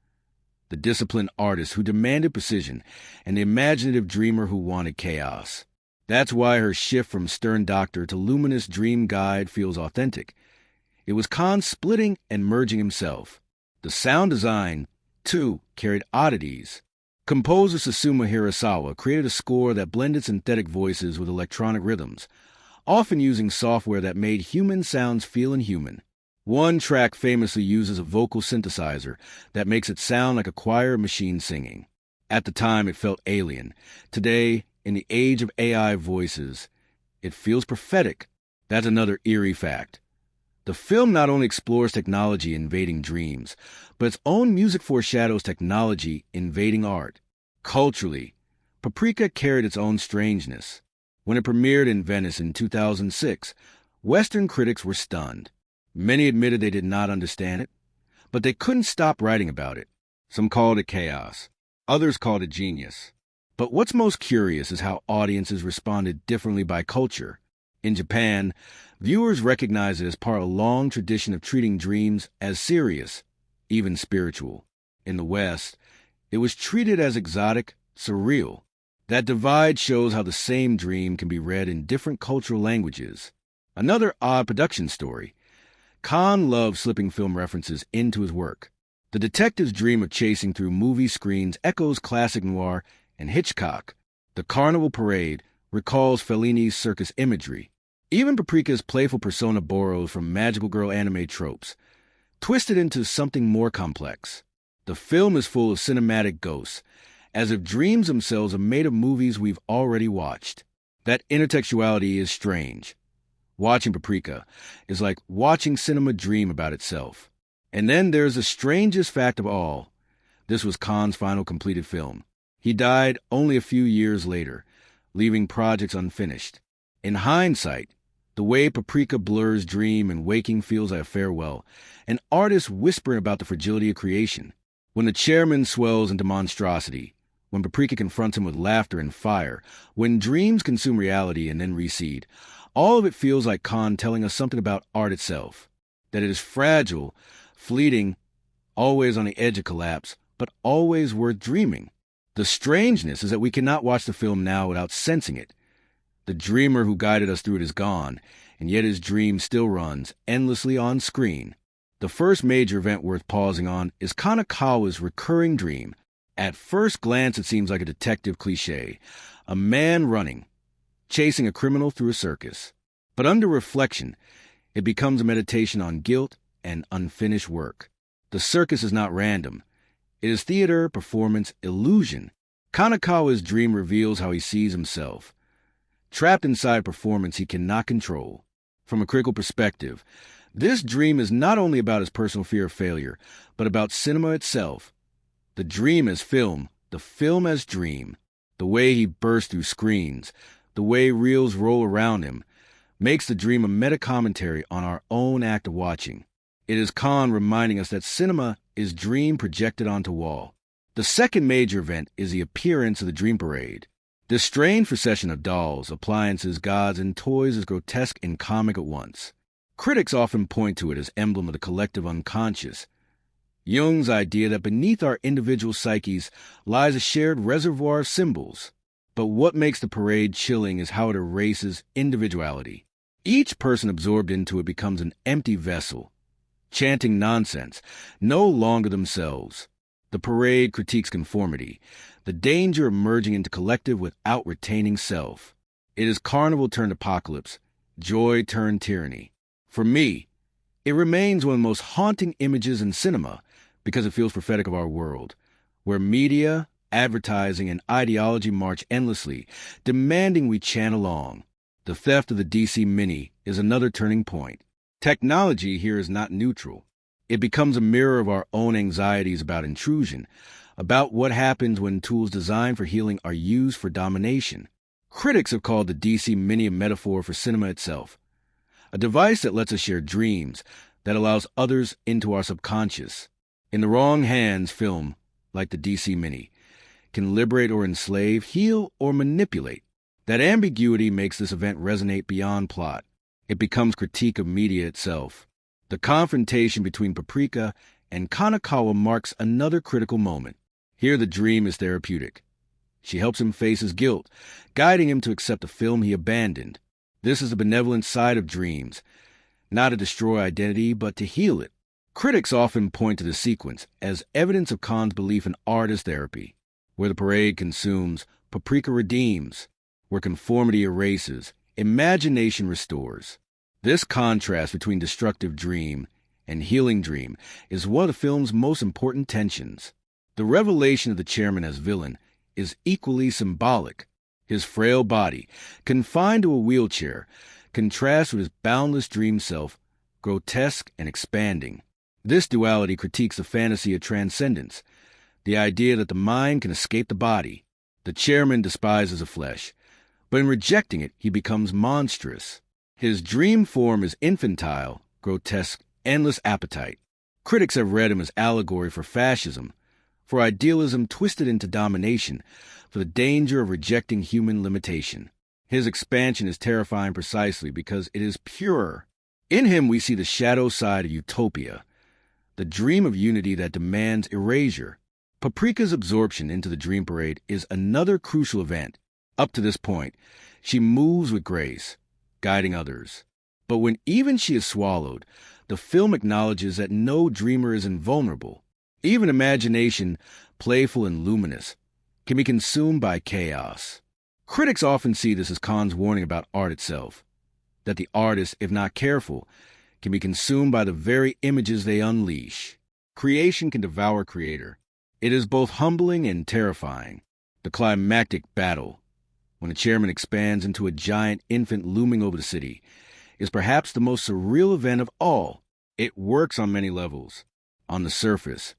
The disciplined artist who demanded precision and the imaginative dreamer who wanted chaos. That's why her shift from stern doctor to luminous dream guide feels authentic. It was Kon splitting and merging himself. The sound design, too, carried oddities. Composer Susumu Hirasawa created a score that blended synthetic voices with electronic rhythms, often using software that made human sounds feel inhuman. One track famously uses a vocal synthesizer that makes it sound like a choir machine singing. At the time, it felt alien. Today, in the age of AI voices, it feels prophetic. That's another eerie fact. The film not only explores technology invading dreams, but its own music foreshadows technology invading art. Culturally, Paprika carried its own strangeness. When it premiered in Venice in 2006, Western critics were stunned. Many admitted they did not understand it, but they couldn't stop writing about it. Some called it chaos. Others called it genius. But what's most curious is how audiences responded differently by culture. In Japan, viewers recognized it as part of a long tradition of treating dreams as serious, even spiritual. In the West, it was treated as exotic, surreal. That divide shows how the same dream can be read in different cultural languages. Another odd production story. Kon loved slipping film references into his work. The detective's dream of chasing through movie screens echoes classic noir and Hitchcock. The carnival parade recalls Fellini's circus imagery. Even Paprika's playful persona borrows from magical girl anime tropes. twisted into something more complex. The film is full of cinematic ghosts, as if dreams themselves are made of movies we've already watched. That intertextuality is strange. Watching Paprika is like watching cinema dream about itself. And then there's the strangest fact of all. This was Kon's final completed film. He died only a few years later, leaving projects unfinished. In hindsight, the way Paprika blurs dream and waking feels like a farewell, an artist whispering about the fragility of creation. When the chairman swells into monstrosity, when Paprika confronts him with laughter and fire, when dreams consume reality and then recede, all of it feels like Kon telling us something about art itself, that it is fragile, fleeting, always on the edge of collapse, but always worth dreaming. The strangeness is that we cannot watch the film now without sensing it. The dreamer who guided us through it is gone, and yet his dream still runs endlessly on screen. The first major event worth pausing on is Kanekawa's recurring dream. At first glance, it seems like a detective cliché, a man running, chasing a criminal through a circus. But under reflection, it becomes a meditation on guilt and unfinished work. The circus is not random. It is theater, performance, illusion. Kanekawa's dream reveals how he sees himself, trapped inside a performance he cannot control. From a critical perspective, this dream is not only about his personal fear of failure, but about cinema itself. The dream as film, the film as dream, the way he bursts through screens, the way reels roll around him, makes the dream a meta-commentary on our own act of watching. It is Kon reminding us that cinema is dream projected onto wall. The second major event is the appearance of the Dream Parade. This strange procession of dolls, appliances, gods, and toys is grotesque and comic at once. Critics often point to it as emblem of the collective unconscious, Jung's idea that beneath our individual psyches lies a shared reservoir of symbols. But what makes the parade chilling is how it erases individuality. Each person absorbed into it becomes an empty vessel, chanting nonsense, no longer themselves. The parade critiques conformity, the danger of merging into collective without retaining self. It is carnival turned apocalypse, joy turned tyranny. For me, it remains one of the most haunting images in cinema because it feels prophetic of our world, where media, advertising, and ideology march endlessly, demanding we chant along. The theft of the DC Mini is another turning point. Technology here is not neutral. It becomes a mirror of our own anxieties about intrusion, about what happens when tools designed for healing are used for domination. Critics have called the DC Mini a metaphor for cinema itself, a device that lets us share dreams, that allows others into our subconscious. In the wrong hands, film, like the DC Mini, can liberate or enslave, heal or manipulate. That ambiguity makes this event resonate beyond plot. It becomes critique of media itself. The confrontation between Paprika and Kanekawa marks another critical moment. Here the dream is therapeutic. She helps him face his guilt, guiding him to accept the film he abandoned. This is the benevolent side of dreams, not to destroy identity, but to heal it. Critics often point to the sequence as evidence of Kon's belief in art as therapy. Where the parade consumes, Paprika redeems. Where conformity erases, imagination restores. This contrast between destructive dream and healing dream is one of the film's most important tensions. The revelation of the chairman as villain is equally symbolic. His frail body, confined to a wheelchair, contrasts with his boundless dream self, grotesque and expanding. This duality critiques the fantasy of transcendence, the idea that the mind can escape the body. The chairman despises the flesh, but in rejecting it, he becomes monstrous. His dream form is infantile, grotesque, endless appetite. Critics have read him as allegory for fascism, for idealism twisted into domination, for the danger of rejecting human limitation. His expansion is terrifying precisely because it is pure. In him we see the shadow side of utopia, the dream of unity that demands erasure. Paprika's absorption into the dream parade is another crucial event. Up to this point, she moves with grace, guiding others. But when even she is swallowed, the film acknowledges that no dreamer is invulnerable. Even imagination, playful and luminous, can be consumed by chaos. Critics often see this as Kon's warning about art itself, that the artist, if not careful, can be consumed by the very images they unleash. Creation can devour creator. It is both humbling and terrifying. The climactic battle, when a chairman expands into a giant infant looming over the city, is perhaps the most surreal event of all. It works on many levels. On the surface,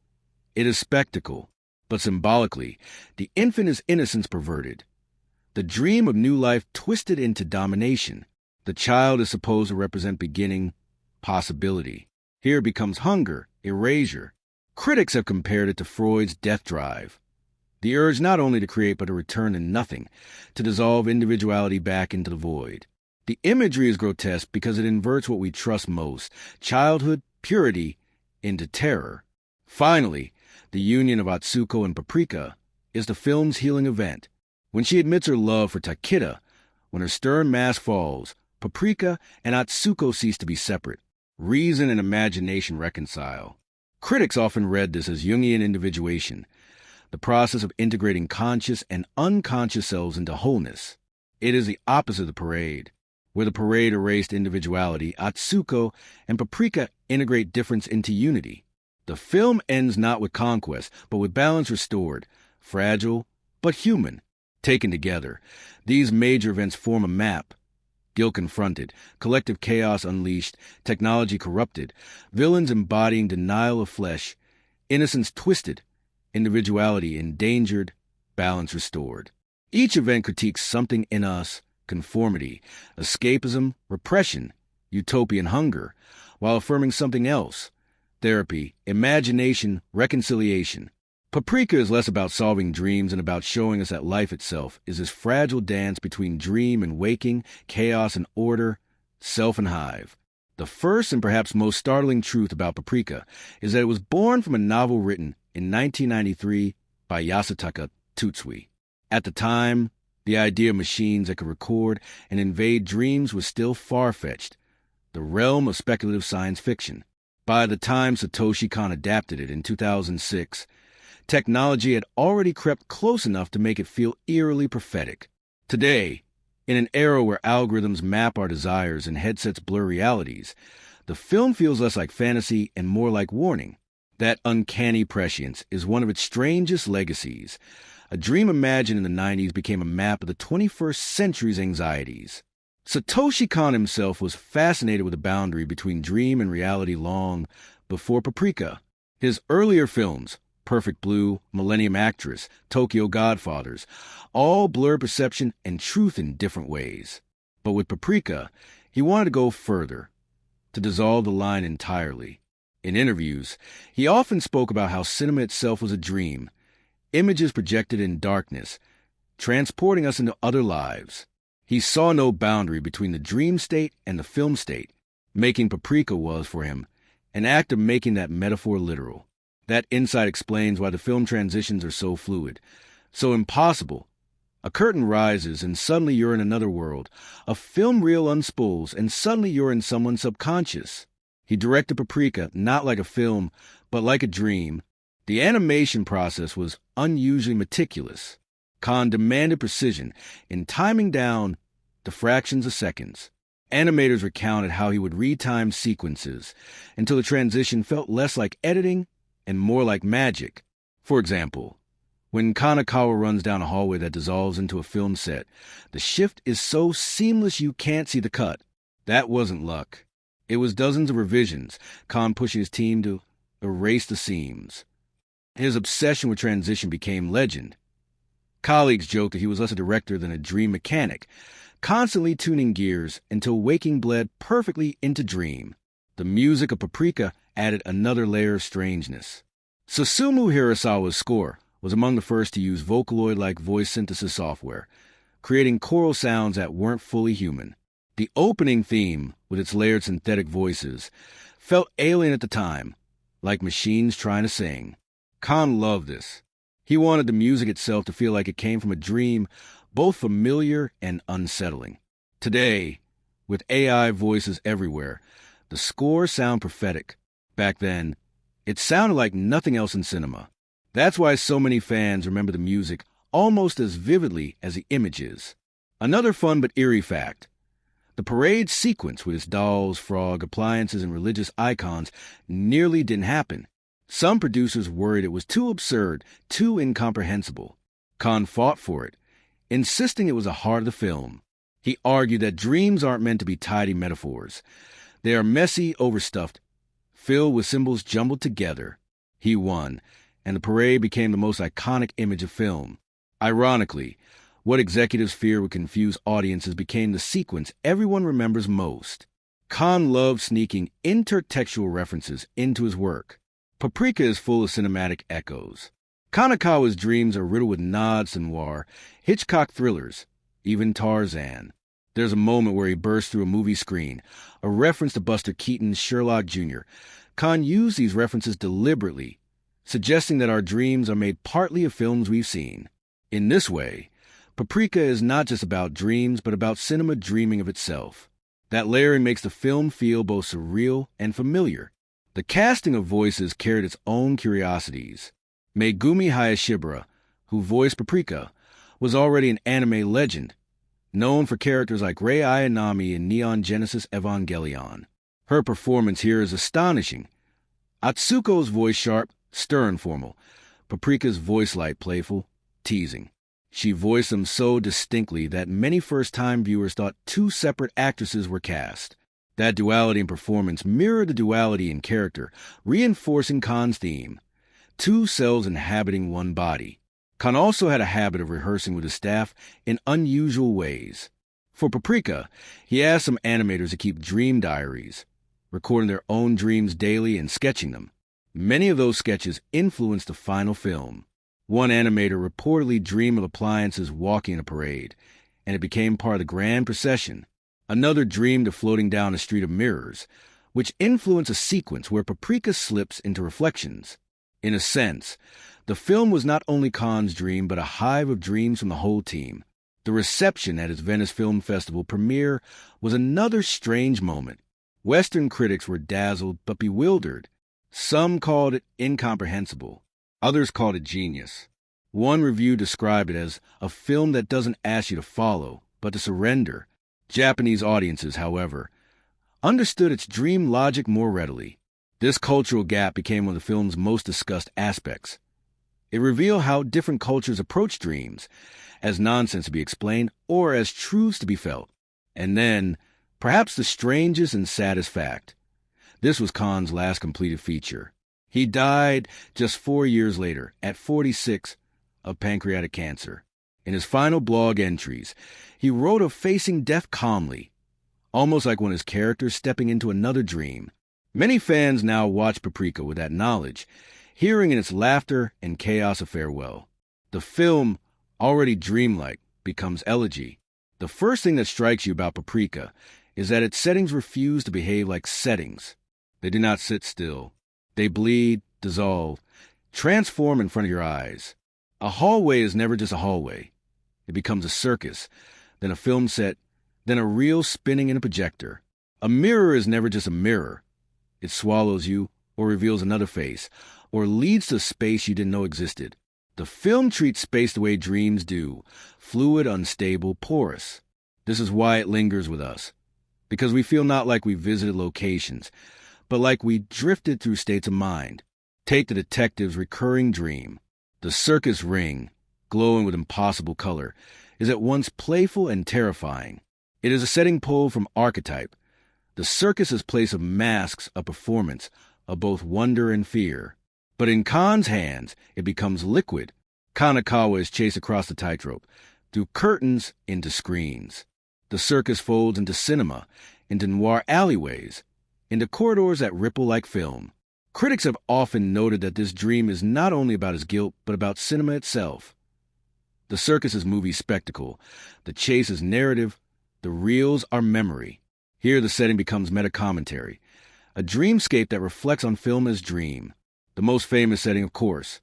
it is spectacle, but symbolically, the infant is innocence perverted. The dream of new life twisted into domination. The child is supposed to represent beginning, possibility. Here it becomes hunger, erasure. Critics have compared it to Freud's death drive. The urge not only to create but to return to nothing, to dissolve individuality back into the void. The imagery is grotesque because it inverts what we trust most, childhood, purity, into terror. Finally, the union of Atsuko and Paprika is the film's healing event. When she admits her love for Takeda, when her stern mask falls, Paprika and Atsuko cease to be separate. Reason and imagination reconcile. Critics often read this as Jungian individuation, the process of integrating conscious and unconscious selves into wholeness. It is the opposite of the parade. Where the parade erased individuality, Atsuko and Paprika integrate difference into unity. The film ends not with conquest, but with balance restored, fragile but human. Taken together, these major events form a map. Guilt confronted, collective chaos unleashed, technology corrupted, villains embodying denial of flesh, innocence twisted, individuality endangered, balance restored. Each event critiques something in us: conformity, escapism, repression, utopian hunger, while affirming something else: therapy, imagination, reconciliation. Paprika is less about solving dreams and about showing us that life itself is this fragile dance between dream and waking, chaos and order, self and hive. The first and perhaps most startling truth about Paprika is that it was born from a novel written in 1993 by Yasutaka Tsutsui. At the time, the idea of machines that could record and invade dreams was still far-fetched, the realm of speculative science fiction. By the time Satoshi Kon adapted it in 2006, technology had already crept close enough to make it feel eerily prophetic. Today, in an era where algorithms map our desires and headsets blur realities, the film feels less like fantasy and more like warning. That uncanny prescience is one of its strangest legacies. A dream imagined in the 90s became a map of the 21st century's anxieties. Satoshi Kon himself was fascinated with the boundary between dream and reality long before Paprika. His earlier films, Perfect Blue, Millennium Actress, Tokyo Godfathers, all blur perception and truth in different ways. But with Paprika, he wanted to go further, to dissolve the line entirely. In interviews, he often spoke about how cinema itself was a dream, images projected in darkness, transporting us into other lives. He saw no boundary between the dream state and the film state. Making Paprika was, for him, an act of making that metaphor literal. That insight explains why the film transitions are so fluid, so impossible. A curtain rises and suddenly you're in another world. A film reel unspools and suddenly you're in someone's subconscious. He directed Paprika not like a film, but like a dream. The animation process was unusually meticulous. Kon demanded precision in timing down to fractions of seconds. Animators recounted how he would retime sequences until the transition felt less like editing and more like magic. For example, when Kanekawa runs down a hallway that dissolves into a film set, the shift is so seamless you can't see the cut. That wasn't luck. It was dozens of revisions, Kon pushing his team to erase the seams. His obsession with transition became legend. Colleagues joked that he was less a director than a dream mechanic, constantly tuning gears until waking bled perfectly into dream. The music of Paprika added another layer of strangeness. Susumu Hirasawa's score was among the first to use Vocaloid-like voice synthesis software, creating choral sounds that weren't fully human. The opening theme, with its layered synthetic voices, felt alien at the time, like machines trying to sing. Kon loved this. He wanted the music itself to feel like it came from a dream, both familiar and unsettling. Today, with AI voices everywhere, the scores sound prophetic. Back then, it sounded like nothing else in cinema. That's why so many fans remember the music almost as vividly as the images. Another fun but eerie fact: The parade sequence with its dolls, frog, appliances, and religious icons nearly didn't happen. Some producers worried it was too absurd, too incomprehensible. Kon fought for it, insisting it was the heart of the film. He argued that dreams aren't meant to be tidy metaphors. They are messy, overstuffed, filled with symbols jumbled together. He won, and the parade became the most iconic image of film. Ironically, what executives feared would confuse audiences became the sequence everyone remembers most. Kon loved sneaking intertextual references into his work. Paprika is full of cinematic echoes. Kanekawa's dreams are riddled with nods to noir, Hitchcock thrillers, even Tarzan. There's a moment where he bursts through a movie screen, a reference to Buster Keaton's Sherlock Jr. Kon used these references deliberately, suggesting that our dreams are made partly of films we've seen. In this way, Paprika is not just about dreams, but about cinema dreaming of itself. That layering makes the film feel both surreal and familiar. The casting of voices carried its own curiosities. Megumi Hayashibara, who voiced Paprika, was already an anime legend, known for characters like Rei Ayanami in Neon Genesis Evangelion. Her performance here is astonishing. Atsuko's voice sharp, stern formal. Paprika's voice light, playful, teasing. She voiced them so distinctly that many first-time viewers thought two separate actresses were cast. That duality in performance mirrored the duality in character, reinforcing Kon's theme. Two selves inhabiting one body. Kon also had a habit of rehearsing with his staff in unusual ways. For Paprika, he asked some animators to keep dream diaries, recording their own dreams daily and sketching them. Many of those sketches influenced the final film. One animator reportedly dreamed of appliances walking in a parade, and it became part of the grand procession. Another dreamed of floating down a street of mirrors, which influenced a sequence where Paprika slips into reflections. In a sense, the film was not only Kon's dream, but a hive of dreams from the whole team. The reception at his Venice Film Festival premiere was another strange moment. Western critics were dazzled but bewildered. Some called it incomprehensible. Others called it genius. One review described it as a film that doesn't ask you to follow, but to surrender. Japanese audiences, however, understood its dream logic more readily. This cultural gap became one of the film's most discussed aspects. It revealed how different cultures approach dreams, as nonsense to be explained or as truths to be felt. And then, perhaps the strangest and saddest fact, this was Kon's last completed feature. He died just 4 years later, at 46, of pancreatic cancer. In his final blog entries, he wrote of facing death calmly, almost like one of his characters stepping into another dream. Many fans now watch Paprika with that knowledge, hearing in its laughter and chaos a farewell. The film, already dreamlike, becomes elegy. The first thing that strikes you about Paprika is that its settings refuse to behave like settings. They do not sit still. They bleed, dissolve, transform in front of your eyes. A hallway is never just a hallway. It becomes a circus, then a film set, then a reel spinning in a projector. A mirror is never just a mirror. It swallows you, or reveals another face, or leads to a space you didn't know existed. The film treats space the way dreams do, fluid, unstable, porous. This is why it lingers with us, because we feel not like we visited locations, but like we drifted through states of mind. Take the detective's recurring dream. The circus ring, glowing with impossible color, is at once playful and terrifying. It is a setting pulled from archetype. The circus's place of masks a performance of both wonder and fear. But in Kon's hands, it becomes liquid. Kanekawa is chased across the tightrope, through curtains into screens. The circus folds into cinema, into noir alleyways, into corridors that ripple like film. Critics have often noted that this dream is not only about his guilt, but about cinema itself. The circus is movie spectacle. The chase is narrative. The reels are memory. Here the setting becomes meta-commentary, a dreamscape that reflects on film as dream. The most famous setting, of course,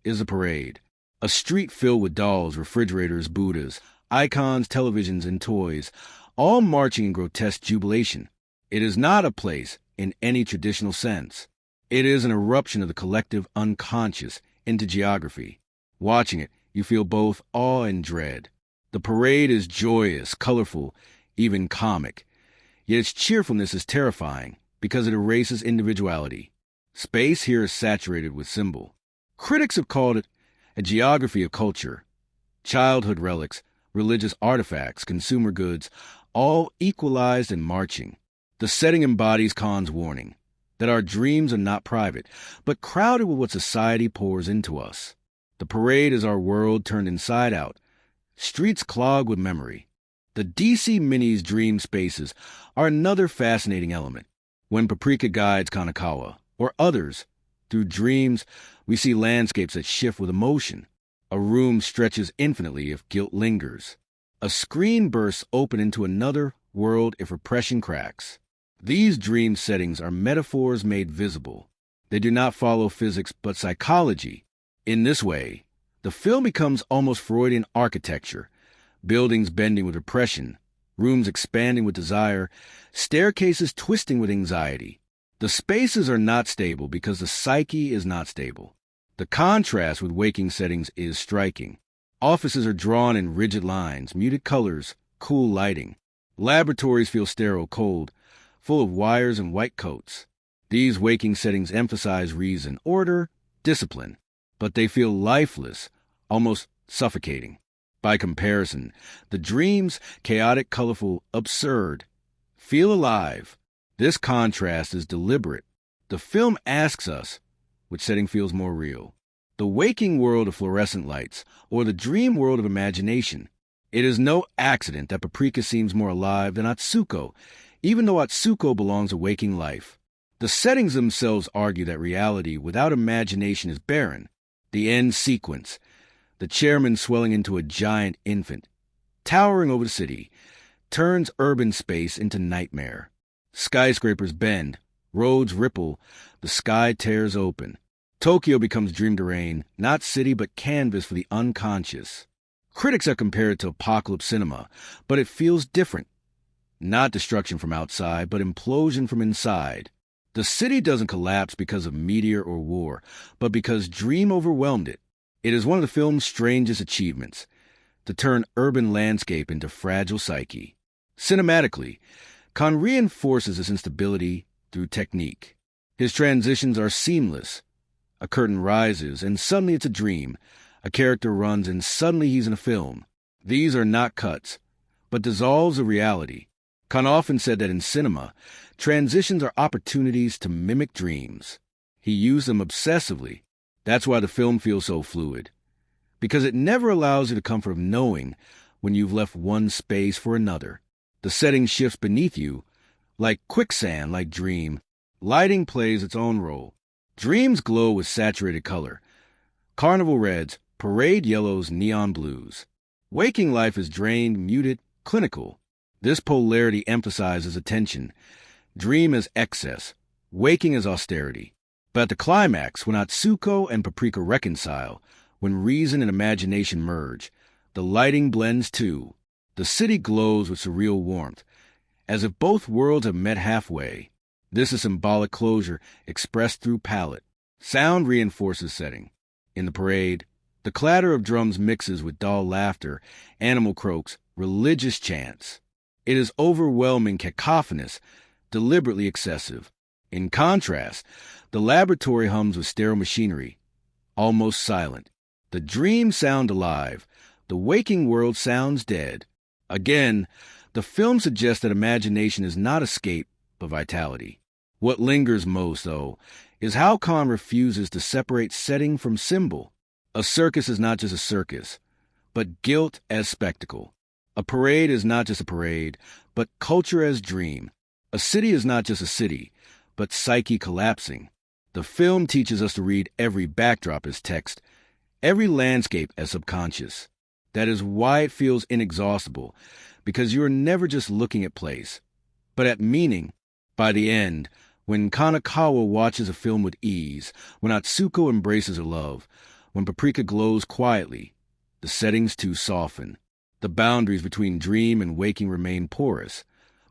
is a parade. A street filled with dolls, refrigerators, Buddhas, icons, televisions, and toys, all marching in grotesque jubilation. It is not a place in any traditional sense. It is an eruption of the collective unconscious into geography. Watching it, you feel both awe and dread. The parade is joyous, colorful, even comic. Yet its cheerfulness is terrifying because it erases individuality. Space here is saturated with symbol. Critics have called it a geography of culture. Childhood relics, religious artifacts, consumer goods, all equalized and marching. The setting embodies Kon's warning that our dreams are not private, but crowded with what society pours into us. The parade is our world turned inside out, streets clogged with memory. The DC Mini's dream spaces are another fascinating element. When Paprika guides Kanekawa, or others, through dreams, we see landscapes that shift with emotion. A room stretches infinitely if guilt lingers. A screen bursts open into another world if repression cracks. These dream settings are metaphors made visible. They do not follow physics but psychology. In this way, the film becomes almost Freudian architecture, buildings bending with repression, rooms expanding with desire, staircases twisting with anxiety. The spaces are not stable because the psyche is not stable. The contrast with waking settings is striking. Offices are drawn in rigid lines, muted colors, cool lighting. Laboratories feel sterile, cold, full of wires and white coats. These waking settings emphasize reason, order, discipline, but they feel lifeless, almost suffocating. By comparison, the dreams, chaotic, colorful, absurd, feel alive. This contrast is deliberate. The film asks us, which setting feels more real? The waking world of fluorescent lights, or the dream world of imagination? It is no accident that Paprika seems more alive than Atsuko, even though Atsuko belongs to waking life. The settings themselves argue that reality without imagination is barren. The end sequence, the chairman swelling into a giant infant, towering over the city, turns urban space into nightmare. Skyscrapers bend, roads ripple, the sky tears open. Tokyo becomes dream terrain, not city but canvas for the unconscious. Critics have compared it to apocalypse cinema, but it feels different. Not destruction from outside, but implosion from inside. The city doesn't collapse because of meteor or war, but because dream overwhelmed it. It is one of the film's strangest achievements, to turn urban landscape into fragile psyche. Cinematically, Kon reinforces this instability through technique. His transitions are seamless. A curtain rises, and suddenly it's a dream. A character runs, and suddenly he's in a film. These are not cuts, but dissolves of reality. Kon often said that in cinema, transitions are opportunities to mimic dreams. He used them obsessively. That's why the film feels so fluid, because it never allows you the comfort of knowing when you've left one space for another. The setting shifts beneath you, like quicksand, like dream. Lighting plays its own role. Dreams glow with saturated color. Carnival reds, parade yellows, neon blues. Waking life is drained, muted, clinical. This polarity emphasizes attention. Dream as excess, waking as austerity. But at the climax, when Atsuko and Paprika reconcile, when reason and imagination merge, the lighting blends too. The city glows with surreal warmth, as if both worlds have met halfway. This is symbolic closure expressed through palette. Sound reinforces setting. In the parade, the clatter of drums mixes with dull laughter, animal croaks, religious chants. It is overwhelming, cacophonous, deliberately excessive. In contrast, the laboratory hums with sterile machinery, almost silent. The dreams sound alive. The waking world sounds dead. Again, the film suggests that imagination is not escape, but vitality. What lingers most, though, is how Kon refuses to separate setting from symbol. A circus is not just a circus, but guilt as spectacle. A parade is not just a parade, but culture as dream. A city is not just a city, but psyche collapsing. The film teaches us to read every backdrop as text, every landscape as subconscious. That is why it feels inexhaustible, because you are never just looking at place, but at meaning. By the end, when Kanekawa watches a film with ease, when Atsuko embraces her love, when Paprika glows quietly, the settings too soften. The boundaries between dream and waking remain porous,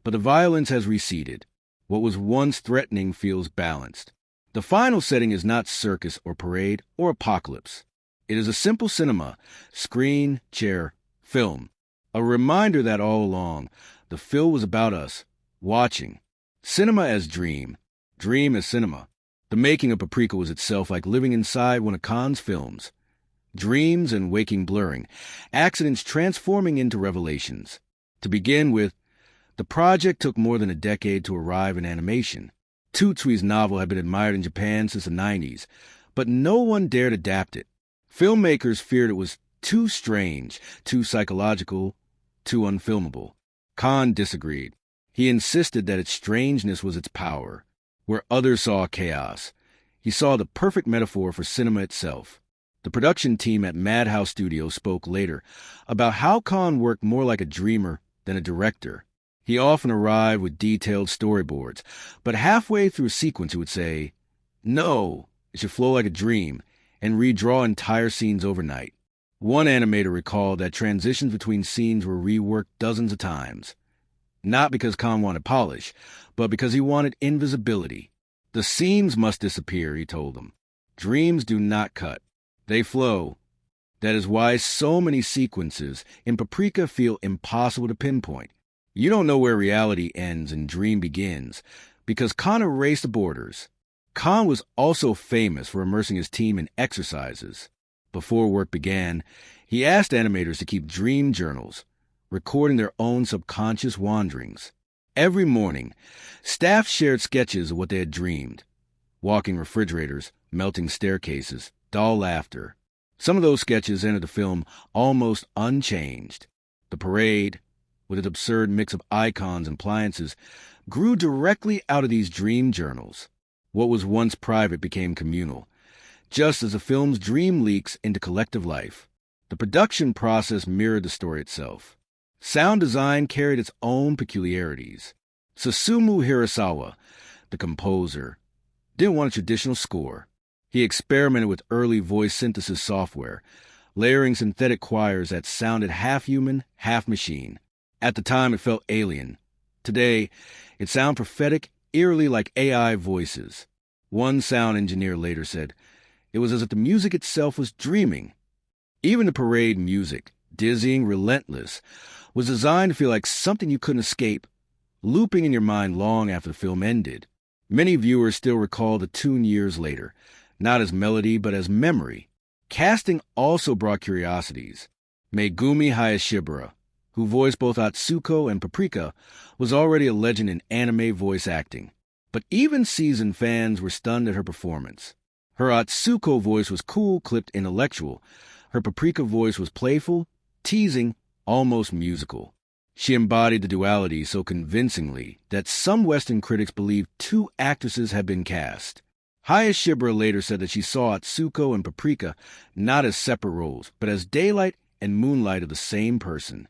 but the violence has receded. What was once threatening feels balanced. The final setting is not circus or parade or apocalypse. It is a simple cinema, screen, chair, film. A reminder that all along, the film was about us, watching. Cinema as dream. Dream as cinema. The making of Paprika was itself like living inside one of Kon's films. Dreams and waking blurring, accidents transforming into revelations. To begin with, the project took more than a decade to arrive in animation. Tsutsuy's novel had been admired in Japan since the 90s, but no one dared adapt it. Filmmakers feared it was too strange, too psychological, too unfilmable. Kon disagreed. He insisted that its strangeness was its power. Where others saw chaos, he saw the perfect metaphor for cinema itself. The production team at Madhouse Studios spoke later about how Kon worked more like a dreamer than a director. He often arrived with detailed storyboards, but halfway through a sequence he would say, "No, it should flow like a dream," and redraw entire scenes overnight. One animator recalled that transitions between scenes were reworked dozens of times. Not because Kon wanted polish, but because he wanted invisibility. The seams must disappear, he told them. Dreams do not cut. They flow. That is why so many sequences in Paprika feel impossible to pinpoint. You don't know where reality ends and dream begins, because Kon erased the borders. Kon was also famous for immersing his team in exercises. Before work began, he asked animators to keep dream journals, recording their own subconscious wanderings. Every morning, staff shared sketches of what they had dreamed. Walking refrigerators, melting staircases, dull laughter. Some of those sketches entered the film almost unchanged. The parade, with its absurd mix of icons and appliances, grew directly out of these dream journals. What was once private became communal, just as the film's dream leaks into collective life. The production process mirrored the story itself. Sound design carried its own peculiarities. Susumu Hirasawa, the composer, didn't want a traditional score. He experimented with early voice synthesis software, layering synthetic choirs that sounded half human, half machine. At the time, it felt alien. Today, it sounded prophetic, eerily like AI voices. One sound engineer later said, "It was as if the music itself was dreaming." Even the parade music, dizzying, relentless, was designed to feel like something you couldn't escape, looping in your mind long after the film ended. Many viewers still recall the tune years later, not as melody but as memory. Casting also brought curiosities. Megumi Hayashibara, who voiced both Atsuko and Paprika, was already a legend in anime voice acting. But even seasoned fans were stunned at her performance. Her Atsuko voice was cool, clipped, intellectual. Her Paprika voice was playful, teasing, almost musical. She embodied the duality so convincingly that some Western critics believed two actresses had been cast. Hayashibara later said that she saw Atsuko and Paprika not as separate roles, but as daylight and moonlight of the same person.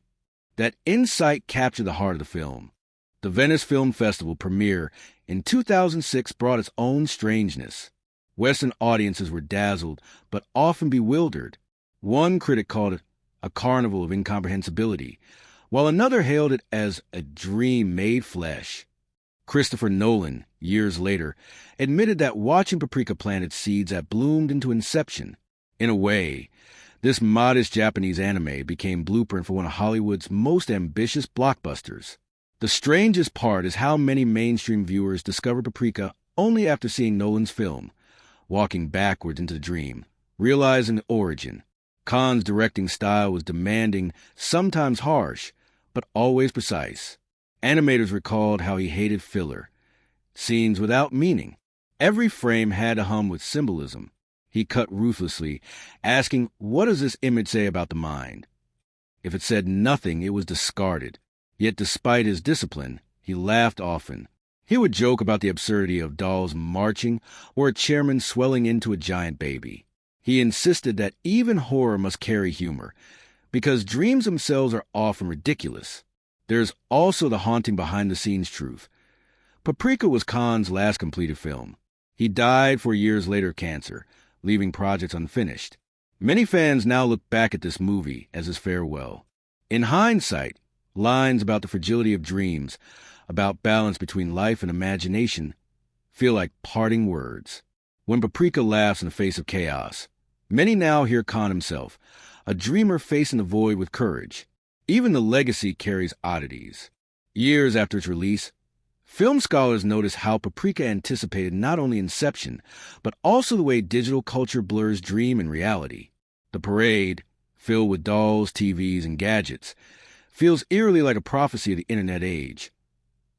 That insight captured the heart of the film. The Venice Film Festival premiere in 2006 brought its own strangeness. Western audiences were dazzled, but often bewildered. One critic called it a carnival of incomprehensibility, while another hailed it as a dream made flesh. Christopher Nolan, years later, admitted that watching Paprika planted seeds that bloomed into Inception. In a way, this modest Japanese anime became blueprint for one of Hollywood's most ambitious blockbusters. The strangest part is how many mainstream viewers discovered Paprika only after seeing Nolan's film, walking backwards into the dream, realizing the origin. Kon's directing style was demanding, sometimes harsh, but always precise. Animators recalled how he hated filler, scenes without meaning. Every frame had to hum with symbolism. He cut ruthlessly, asking, "What does this image say about the mind?" If it said nothing, it was discarded. Yet despite his discipline, he laughed often. He would joke about the absurdity of dolls marching or a chairman swelling into a giant baby. He insisted that even horror must carry humor, because dreams themselves are often ridiculous. There's also the haunting behind-the-scenes truth. Paprika was Kon's last completed film. He died 4 years later of cancer, leaving projects unfinished. Many fans now look back at this movie as his farewell. In hindsight, lines about the fragility of dreams, about balance between life and imagination, feel like parting words. When Paprika laughs in the face of chaos, many now hear Kon himself, a dreamer facing the void with courage. Even the legacy carries oddities. Years after its release, Film scholars notice how Paprika anticipated not only Inception, but also the way digital culture blurs dream and reality. The parade, filled with dolls, TVs, and gadgets, feels eerily like a prophecy of the internet age.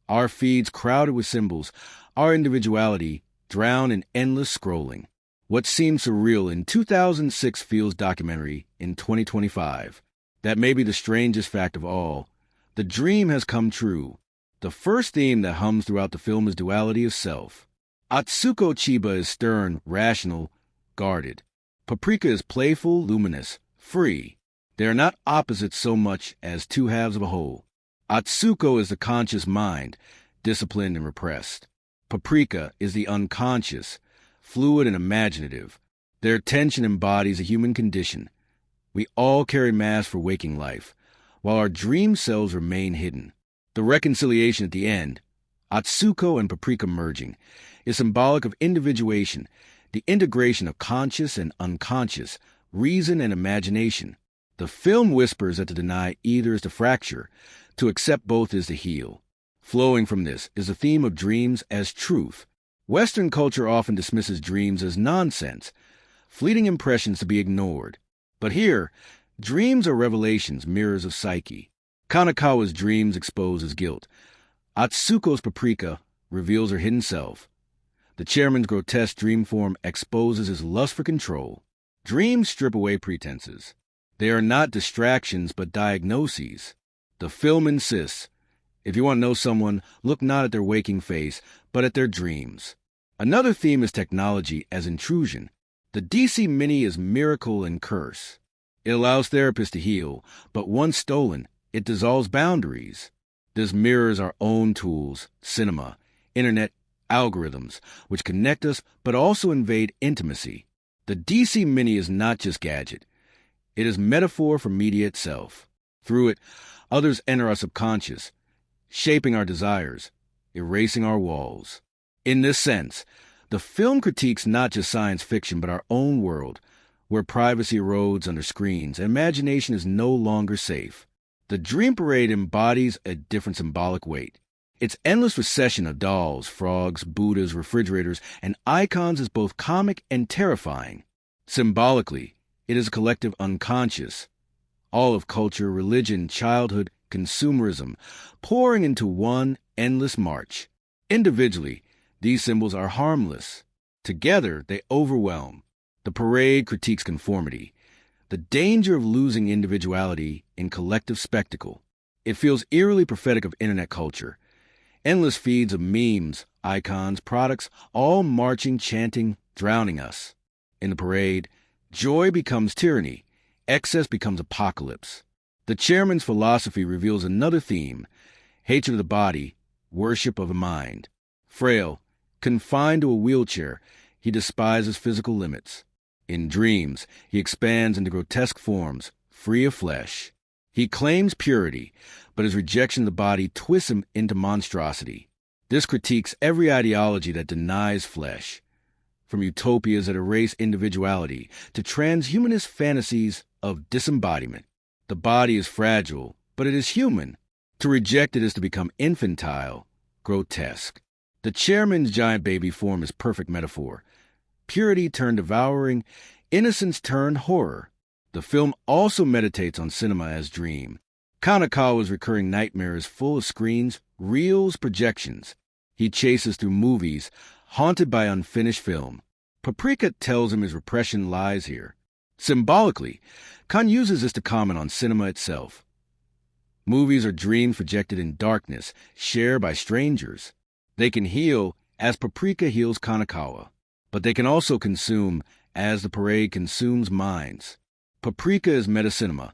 Our feeds crowded with symbols, our individuality drowned in endless scrolling. What seemed surreal in 2006 feels documentary in 2025. That may be the strangest fact of all. The dream has come true. The first theme that hums throughout the film is Duality of Self. Atsuko Chiba is stern, rational, guarded. Paprika is playful, luminous, free. They are not opposites so much as two halves of a whole. Atsuko is the conscious mind, disciplined and repressed. Paprika is the unconscious, fluid and imaginative. Their tension embodies a human condition. We all carry masks for waking life, while our dream selves remain hidden. The reconciliation at the end, Atsuko and Paprika merging, is symbolic of individuation, the integration of conscious and unconscious, reason and imagination. The film whispers that to deny either is to fracture, to accept both is to heal. Flowing from this is the theme of dreams as truth. Western culture often dismisses dreams as nonsense, fleeting impressions to be ignored. But here, dreams are revelations, mirrors of Psyche. Kanekawa's dreams expose his guilt. Atsuko's Paprika reveals her hidden self. The chairman's grotesque dream form exposes his lust for control. Dreams strip away pretenses. They are not distractions but diagnoses. The film insists, if you want to know someone, look not at their waking face, but at their dreams. Another theme is technology as intrusion. The DC Mini is miracle and curse. It allows therapists to heal, but once stolen, it dissolves boundaries. This mirrors our own tools, cinema, internet, algorithms, which connect us but also invade intimacy. The DC Mini is not just gadget. It is metaphor for media itself. Through it, others enter our subconscious, shaping our desires, erasing our walls. In this sense, the film critiques not just science fiction but our own world, where privacy erodes under screens and imagination is no longer safe. The Dream Parade embodies a different symbolic weight. Its endless procession of dolls, frogs, Buddhas, refrigerators, and icons is both comic and terrifying. Symbolically, it is a collective unconscious, all of culture, religion, childhood, consumerism, pouring into one endless march. Individually, these symbols are harmless. Together, they overwhelm. The parade critiques conformity, the danger of losing individuality in collective spectacle. It feels eerily prophetic of internet culture. Endless feeds of memes, icons, products, all marching, chanting, drowning us. In the parade, joy becomes tyranny, excess becomes apocalypse. The chairman's philosophy reveals another theme, hatred of the body, worship of the mind. Frail, confined to a wheelchair, he despises physical limits. In dreams, he expands into grotesque forms, free of flesh. He claims purity, but his rejection of the body twists him into monstrosity. This critiques every ideology that denies flesh, from utopias that erase individuality to transhumanist fantasies of disembodiment. The body is fragile, but it is human. To reject it is to become infantile, grotesque. The chairman's giant baby form is perfect metaphor. Purity turned devouring, innocence turned horror. The film also meditates on cinema as dream. Kanekawa's recurring nightmare is full of screens, reels, projections. He chases through movies, haunted by unfinished film. Paprika tells him his repression lies here. Symbolically, Kon uses this to comment on cinema itself. Movies are dreams projected in darkness, shared by strangers. They can heal as Paprika heals Kanekawa, but they can also consume as the parade consumes minds. Paprika is metacinema,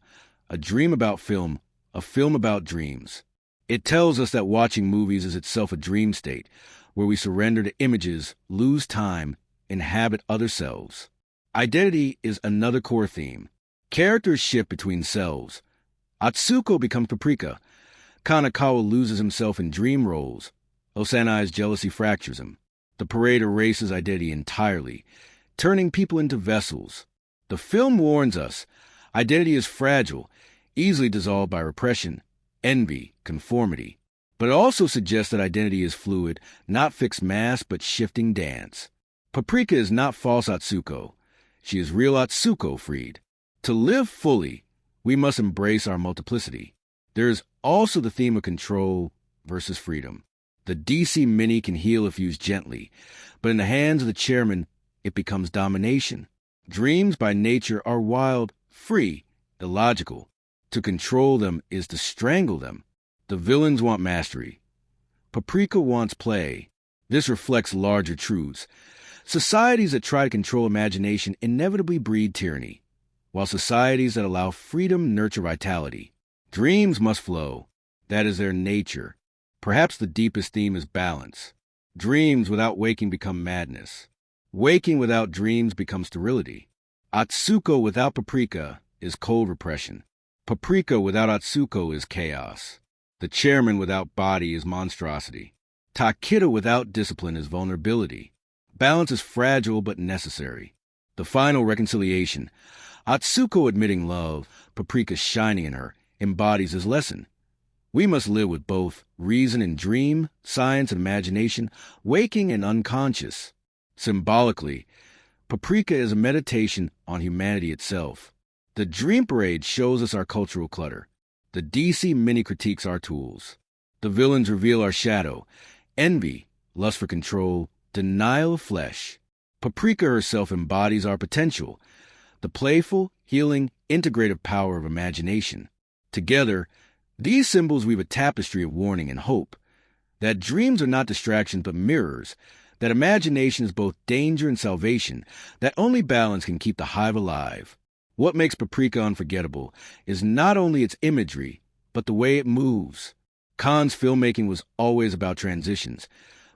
a dream about film, a film about dreams. It tells us that watching movies is itself a dream state, where we surrender to images, lose time, inhabit other selves. Identity is another core theme. Characters shift between selves. Atsuko becomes Paprika. Kanekawa loses himself in dream roles. Osanai's jealousy fractures him. The parade erases identity entirely, turning people into vessels. The film warns us, identity is fragile, easily dissolved by repression, envy, conformity. But it also suggests that identity is fluid, not fixed mass, but shifting dance. Paprika is not false Atsuko. She is real Atsuko freed. To live fully, we must embrace our multiplicity. There is also the theme of control versus freedom. The DC Mini can heal if used gently, but in the hands of the chairman, it becomes domination. Dreams by nature are wild, free, illogical. To control them is to strangle them. The villains want mastery. Paprika wants play. This reflects larger truths. Societies that try to control imagination inevitably breed tyranny, while societies that allow freedom nurture vitality. Dreams must flow. That is their nature. Perhaps the deepest theme is balance. Dreams without waking become madness. Waking without dreams becomes sterility. Atsuko without Paprika is cold repression. Paprika without Atsuko is chaos. The chairman without body is monstrosity. Takeda without discipline is vulnerability. Balance is fragile but necessary. The final reconciliation. Atsuko admitting love, Paprika shining in her, embodies his lesson. We must live with both reason and dream, science and imagination, waking and unconscious. Symbolically, Paprika is a meditation on humanity itself. The Dream Parade shows us our cultural clutter. The DC Mini critiques our tools. The villains reveal our shadow. Envy, lust for control, denial of flesh. Paprika herself embodies our potential. The playful, healing, integrative power of imagination. Together, these symbols weave a tapestry of warning and hope. That dreams are not distractions but mirrors. That imagination is both danger and salvation. That only balance can keep the hive alive. What makes Paprika unforgettable is not only its imagery, but the way it moves. Kon's filmmaking was always about transitions,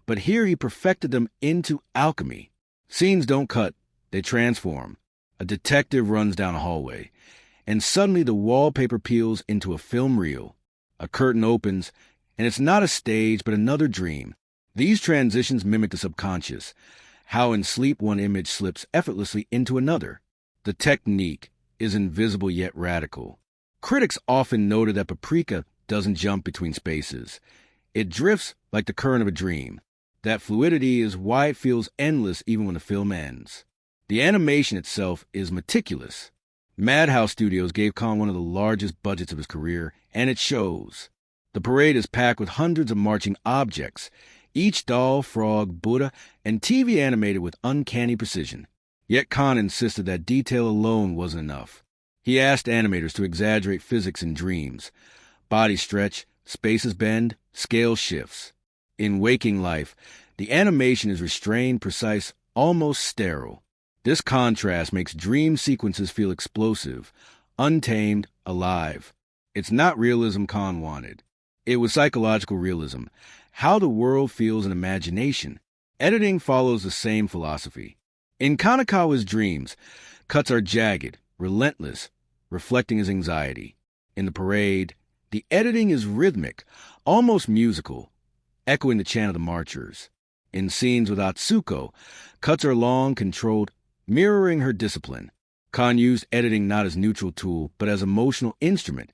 but here he perfected them into alchemy. Scenes don't cut, they transform. A detective runs down a hallway, and suddenly the wallpaper peels into a film reel. A curtain opens, and it's not a stage but another dream. These transitions mimic the subconscious, how in sleep one image slips effortlessly into another. The technique is invisible yet radical. Critics often noted that Paprika doesn't jump between spaces. It drifts like the current of a dream. That fluidity is why it feels endless even when the film ends. The animation itself is meticulous. Madhouse Studios gave Kon one of the largest budgets of his career, and it shows. The parade is packed with hundreds of marching objects, each doll, frog, Buddha, and TV animated with uncanny precision. Yet Kon insisted that detail alone wasn't enough. He asked animators to exaggerate physics in dreams. Bodies stretch, spaces bend, scale shifts. In waking life, the animation is restrained, precise, almost sterile. This contrast makes dream sequences feel explosive, untamed, alive. It's not realism Kon wanted. It was psychological realism, how the world feels in imagination. Editing follows the same philosophy. In Kanekawa's dreams, cuts are jagged, relentless, reflecting his anxiety. In the parade, the editing is rhythmic, almost musical, echoing the chant of the marchers. In scenes with Atsuko, cuts are long, controlled, mirroring her discipline. Kon used editing not as neutral tool, but as emotional instrument,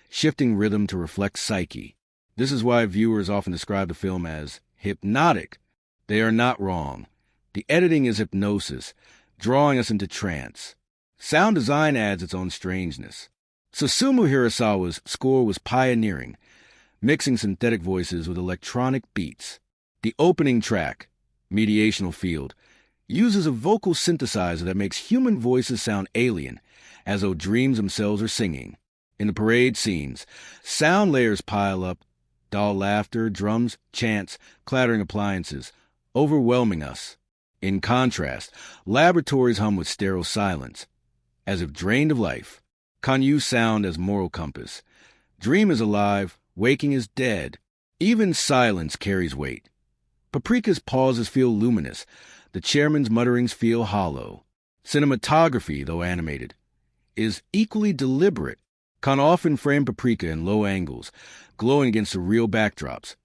shifting rhythm to reflect psyche. This is why viewers often describe the film as hypnotic. They are not wrong. The editing is hypnosis, drawing us into trance. Sound design adds its own strangeness. Susumu Hirasawa's score was pioneering, mixing synthetic voices with electronic beats. The opening track, Mediational Field, uses a vocal synthesizer that makes human voices sound alien, as though dreams themselves are singing. In the parade scenes, sound layers pile up, doll laughter, drums, chants, clattering appliances, overwhelming us. In contrast, laboratories hum with sterile silence, as if drained of life. Kon used sound as moral compass. Dream is alive, waking is dead. Even silence carries weight. Paprika's pauses feel luminous. The chairman's mutterings feel hollow. Cinematography, though animated, is equally deliberate. Kon often framed Paprika in low angles, glowing against surreal backdrops,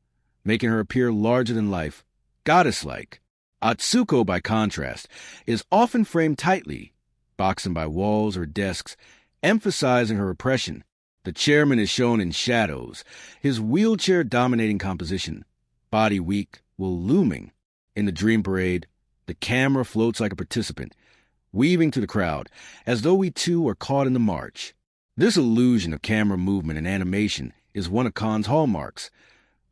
making her appear larger than life, goddess-like. Atsuko, by contrast, is often framed tightly, boxed in by walls or desks, emphasizing her oppression. The chairman is shown in shadows, his wheelchair-dominating composition, body weak, while looming. In the dream parade, the camera floats like a participant, weaving through the crowd, as though we too are caught in the march. This illusion of camera movement and animation is one of Kon's hallmarks,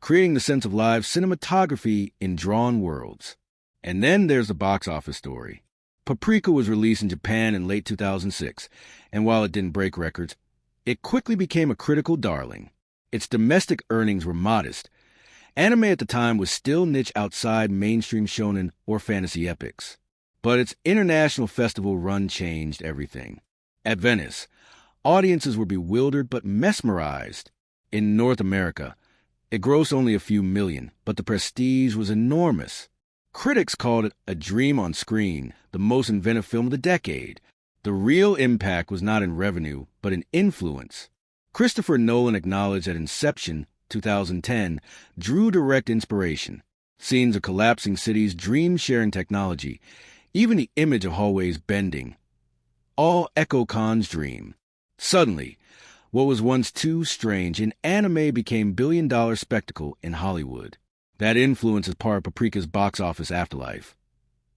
creating the sense of live cinematography in drawn worlds. And then there's the box office story. Paprika was released in Japan in late 2006, and while it didn't break records, it quickly became a critical darling. Its domestic earnings were modest. Anime at the time was still niche outside mainstream shonen or fantasy epics. But its international festival run changed everything. At Venice, audiences were bewildered but mesmerized. In North America, it grossed only a few million, but the prestige was enormous. Critics called it a dream on screen, the most inventive film of the decade. The real impact was not in revenue, but in influence. Christopher Nolan acknowledged that Inception, 2010, drew direct inspiration. Scenes of collapsing cities, dream-sharing technology, even the image of hallways bending, all echo Kon's dream. Suddenly, what was once too strange in anime became billion-dollar spectacle in Hollywood. That influence is part of Paprika's box office afterlife.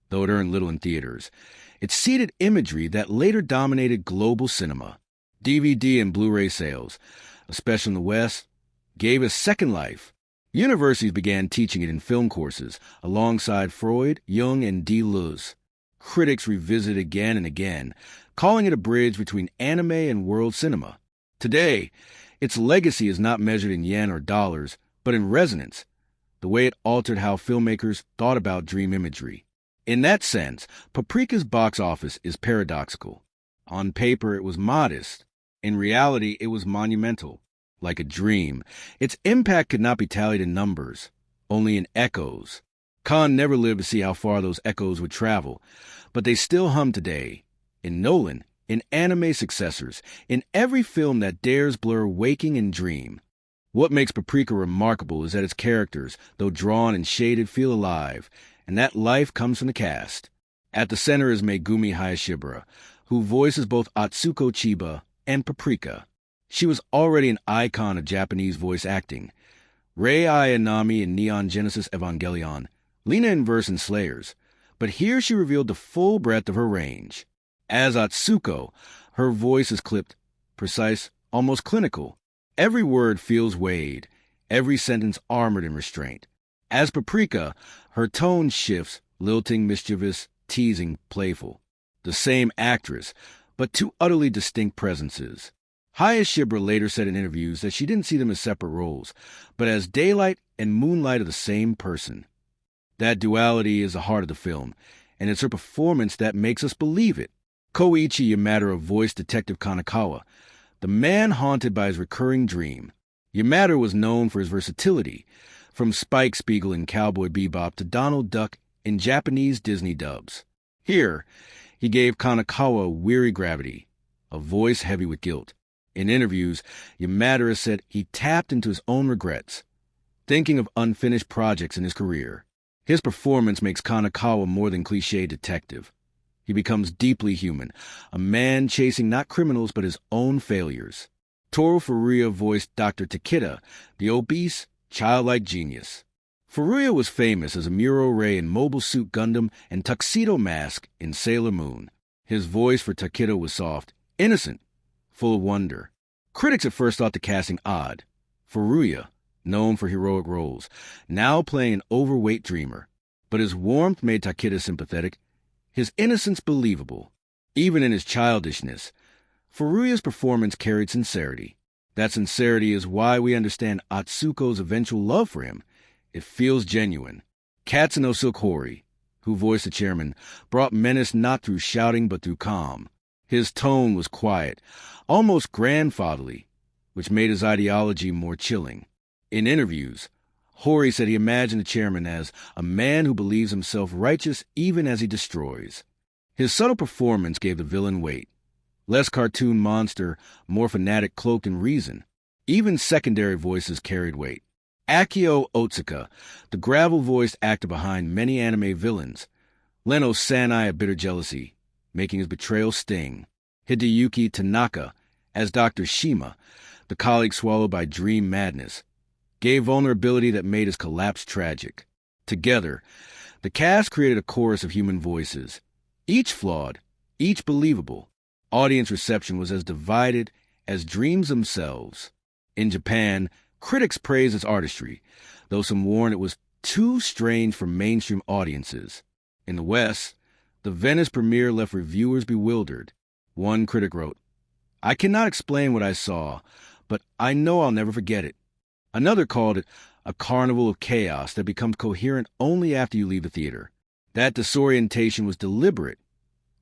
Though it earned little in theaters, it seeded imagery that later dominated global cinema. DVD and Blu-ray sales, especially in the West, gave it second life. Universities began teaching it in film courses, alongside Freud, Jung, and Deleuze. Critics revisit it again and again, calling it a bridge between anime and world cinema. Today, its legacy is not measured in yen or dollars, but in resonance, the way it altered how filmmakers thought about dream imagery. In that sense, Paprika's box office is paradoxical. On paper, it was modest. In reality, it was monumental. Like a dream, its impact could not be tallied in numbers, only in echoes. Kon never lived to see how far those echoes would travel, but they still hum today. In Nolan, in anime successors, in every film that dares blur waking and dream. What makes Paprika remarkable is that its characters, though drawn and shaded, feel alive, and that life comes from the cast. At the center is Megumi Hayashibara, who voices both Atsuko Chiba and Paprika. She was already an icon of Japanese voice acting. Rei Ayanami in Neon Genesis Evangelion, Lena in Verse in Slayers, but here she revealed the full breadth of her range. As Atsuko, her voice is clipped, precise, almost clinical. Every word feels weighed, every sentence armored in restraint. As Paprika, her tone shifts, lilting, mischievous, teasing, playful. The same actress, but two utterly distinct presences. Hayashibara later said in interviews that she didn't see them as separate roles, but as daylight and moonlight of the same person. That duality is the heart of the film, and it's her performance that makes us believe it. Koichi Yamada voiced Detective Kanekawa, the man haunted by his recurring dream. Yamada was known for his versatility, from Spike Spiegel in Cowboy Bebop to Donald Duck in Japanese Disney dubs. Here, he gave Kanekawa weary gravity, a voice heavy with guilt. In interviews, Yamada said he tapped into his own regrets, thinking of unfinished projects in his career. His performance makes Kanekawa more than cliché detective. He becomes deeply human, a man chasing not criminals but his own failures. Toru Furuya voiced Dr. Takeda, the obese, childlike genius. Furuya was famous as a Muro Ray in Mobile Suit Gundam and Tuxedo Mask in Sailor Moon. His voice for Takeda was soft, innocent, full of wonder. Critics at first thought the casting odd. Furuya, known for heroic roles, now playing an overweight dreamer. But his warmth made Takeda sympathetic, his innocence believable. Even in his childishness, Furuya's performance carried sincerity. That sincerity is why we understand Atsuko's eventual love for him. It feels genuine. Katsuno Silk Hori, who voiced the chairman, brought menace not through shouting but through calm. His tone was quiet, almost grandfatherly, which made his ideology more chilling. In interviews, Hori said he imagined the chairman as a man who believes himself righteous even as he destroys. His subtle performance gave the villain weight. Less cartoon monster, more fanatic cloaked in reason. Even secondary voices carried weight. Akio Otsuka, the gravel-voiced actor behind many anime villains, lent Osanai a bitter jealousy, making his betrayal sting. Hideyuki Tanaka, as Dr. Shima, the colleague swallowed by dream madness, gave vulnerability that made his collapse tragic. Together, the cast created a chorus of human voices, each flawed, each believable. Audience reception was as divided as dreams themselves. In Japan, critics praised its artistry, though some warned it was too strange for mainstream audiences. In the West, the Venice premiere left reviewers bewildered. One critic wrote, "I cannot explain what I saw, but I know I'll never forget it." Another called it a carnival of chaos that becomes coherent only after you leave the theater. That disorientation was deliberate.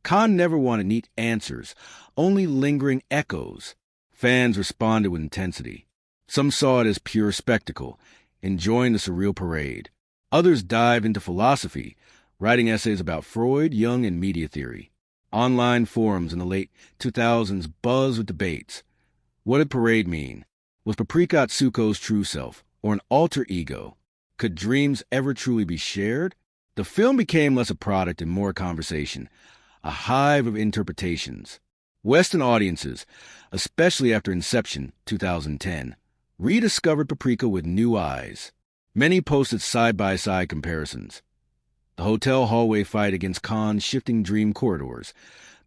Kon never wanted neat answers, only lingering echoes. Fans responded with intensity. Some saw it as pure spectacle, enjoying the surreal parade. Others dived into philosophy, writing essays about Freud, Jung, and media theory. Online forums in the late 2000s buzzed with debates. What did parade mean? Was Paprika Atsuko's true self, or an alter ego? Could dreams ever truly be shared? The film became less a product and more a conversation, a hive of interpretations. Western audiences, especially after Inception, 2010, rediscovered Paprika with new eyes. Many posted side-by-side comparisons. The hotel hallway fight against Kon's shifting dream corridors,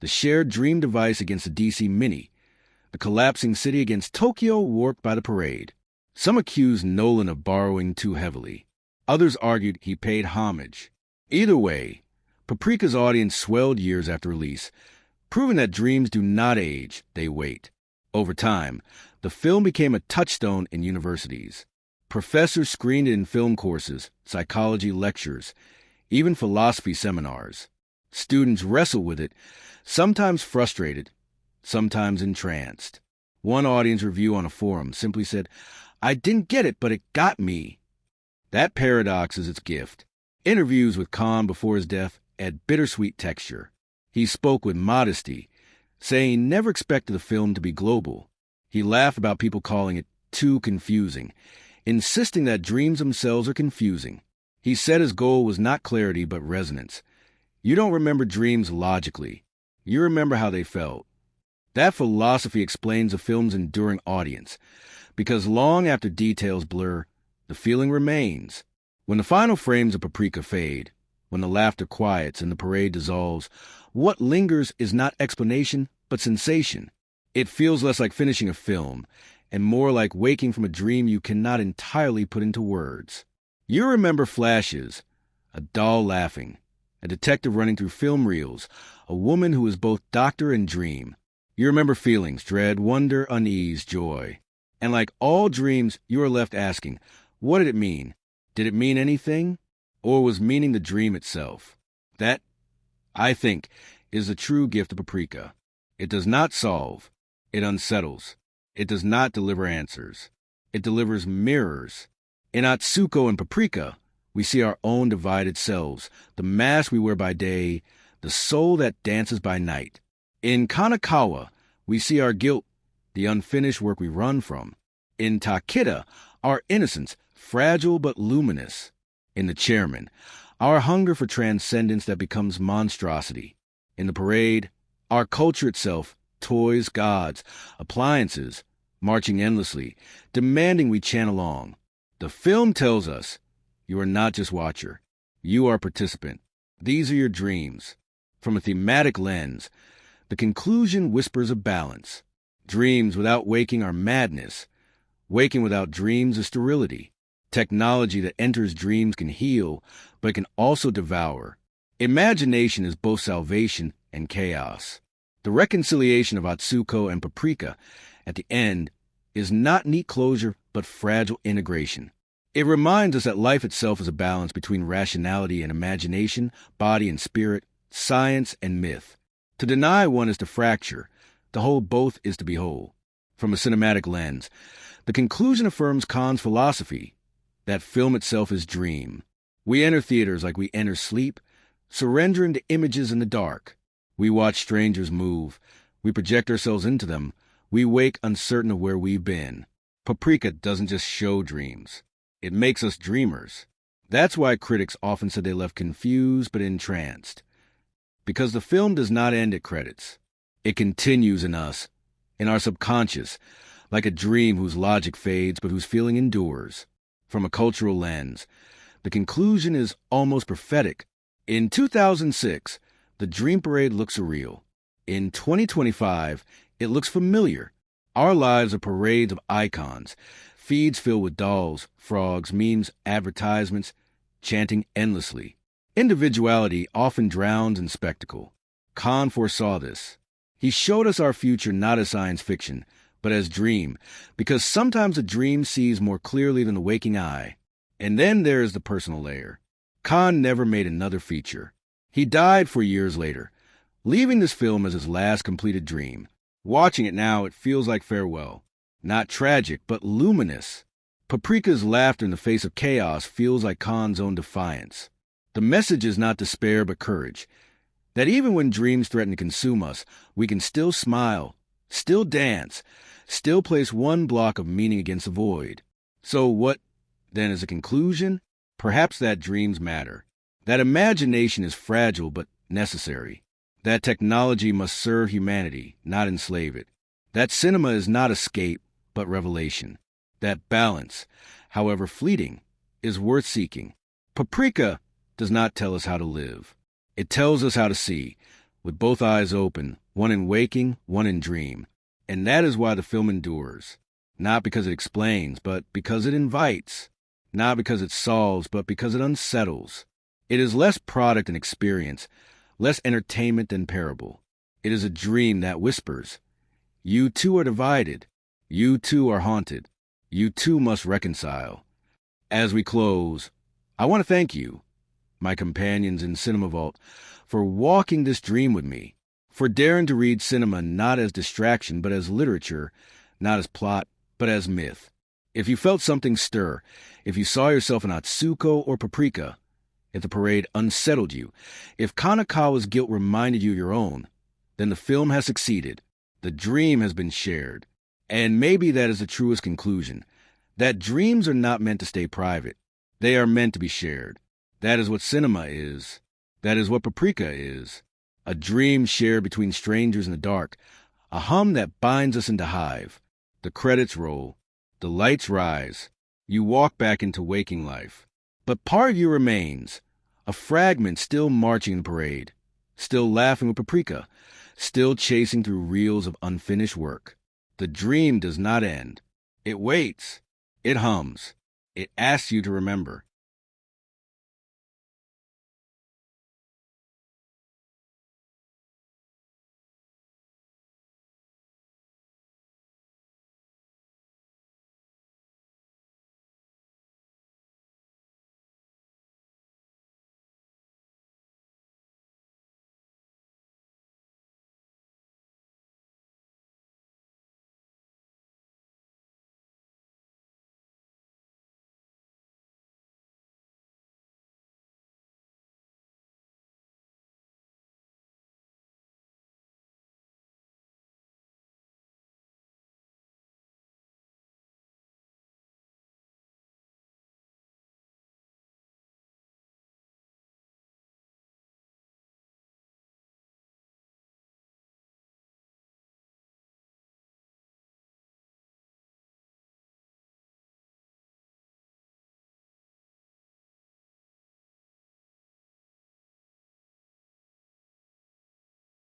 the shared dream device against the DC Mini, the collapsing city against Tokyo warped by the parade. Some accused Nolan of borrowing too heavily. Others argued he paid homage. Either way, Paprika's audience swelled years after release, proving that dreams do not age, they wait. Over time, the film became a touchstone in universities. Professors screened it in film courses, psychology lectures, even philosophy seminars. Students wrestled with it, sometimes frustrated, sometimes entranced. One audience review on a forum simply said, "I didn't get it, but it got me." That paradox is its gift. Interviews with Kon before his death add bittersweet texture. He spoke with modesty, saying he never expected the film to be global. He laughed about people calling it too confusing, insisting that dreams themselves are confusing. He said his goal was not clarity but resonance. You don't remember dreams logically. You remember how they felt. That philosophy explains the film's enduring audience, because long after details blur, the feeling remains. When the final frames of Paprika fade, when the laughter quiets and the parade dissolves, what lingers is not explanation, but sensation. It feels less like finishing a film, and more like waking from a dream you cannot entirely put into words. You remember flashes, a doll laughing, a detective running through film reels, a woman who is both doctor and dream. You remember feelings, dread, wonder, unease, joy. And like all dreams, you are left asking, what did it mean? Did it mean anything? Or was meaning the dream itself? That, I think, is the true gift of Paprika. It does not solve. It unsettles. It does not deliver answers. It delivers mirrors. In Atsuko and Paprika, we see our own divided selves, the mask we wear by day, the soul that dances by night. In Kanekawa, we see our guilt, the unfinished work we run from. In Takeda, our innocence, fragile but luminous. In The Chairman, our hunger for transcendence that becomes monstrosity. In the parade, our culture itself, toys, gods, appliances, marching endlessly, demanding we chant along. The film tells us, you are not just watcher, you are participant. These are your dreams. From a thematic lens, the conclusion whispers of balance. Dreams without waking are madness. Waking without dreams is sterility. Technology that enters dreams can heal, but it can also devour. Imagination is both salvation and chaos. The reconciliation of Atsuko and Paprika at the end is not neat closure, but fragile integration. It reminds us that life itself is a balance between rationality and imagination, body and spirit, science and myth. To deny one is to fracture. To hold both is to be whole. From a cinematic lens, the conclusion affirms Kon's philosophy that film itself is dream. We enter theaters like we enter sleep, surrendering to images in the dark. We watch strangers move. We project ourselves into them. We wake uncertain of where we've been. Paprika doesn't just show dreams. It makes us dreamers. That's why critics often said they left confused but entranced. Because the film does not end at credits. It continues in us, in our subconscious, like a dream whose logic fades but whose feeling endures. From a cultural lens, the conclusion is almost prophetic. In 2006, the Dream Parade looks surreal. In 2025, it looks familiar. Our lives are parades of icons, feeds filled with dolls, frogs, memes, advertisements, chanting endlessly. Individuality often drowns in spectacle. Kon foresaw this. He showed us our future not as science fiction, but as dream, because sometimes a dream sees more clearly than the waking eye. And then there is the personal layer. Kon never made another feature. He died 4 years later, leaving this film as his last completed dream. Watching it now, it feels like farewell. Not tragic, but luminous. Paprika's laughter in the face of chaos feels like Kon's own defiance. The message is not despair, but courage. That even when dreams threaten to consume us, we can still smile, still dance, still place one block of meaning against the void. So what, then, is a conclusion? Perhaps that dreams matter. That imagination is fragile but necessary. That technology must serve humanity, not enslave it. That cinema is not escape, but revelation. That balance, however fleeting, is worth seeking. Paprika does not tell us how to live. It tells us how to see, with both eyes open, one in waking, one in dream. And that is why the film endures. Not because it explains, but because it invites. Not because it solves, but because it unsettles. It is less product and experience, less entertainment than parable. It is a dream that whispers. You too are divided. You too are haunted. You too must reconcile. As we close, I want to thank you, my companions in Cinema Vault, for walking this dream with me, for daring to read cinema not as distraction but as literature, not as plot but as myth. If you felt something stir, if you saw yourself in Atsuko or Paprika, if the parade unsettled you, if Kanekawa's guilt reminded you of your own, then the film has succeeded. The dream has been shared. And maybe that is the truest conclusion, that dreams are not meant to stay private. They are meant to be shared. That is what cinema is. That is what Paprika is. A dream shared between strangers in the dark, a hum that binds us into hive. The credits roll. The lights rise. You walk back into waking life. But part of you remains, a fragment still marching in the parade, still laughing with Paprika, still chasing through reels of unfinished work. The dream does not end. It waits. It hums. It asks you to remember.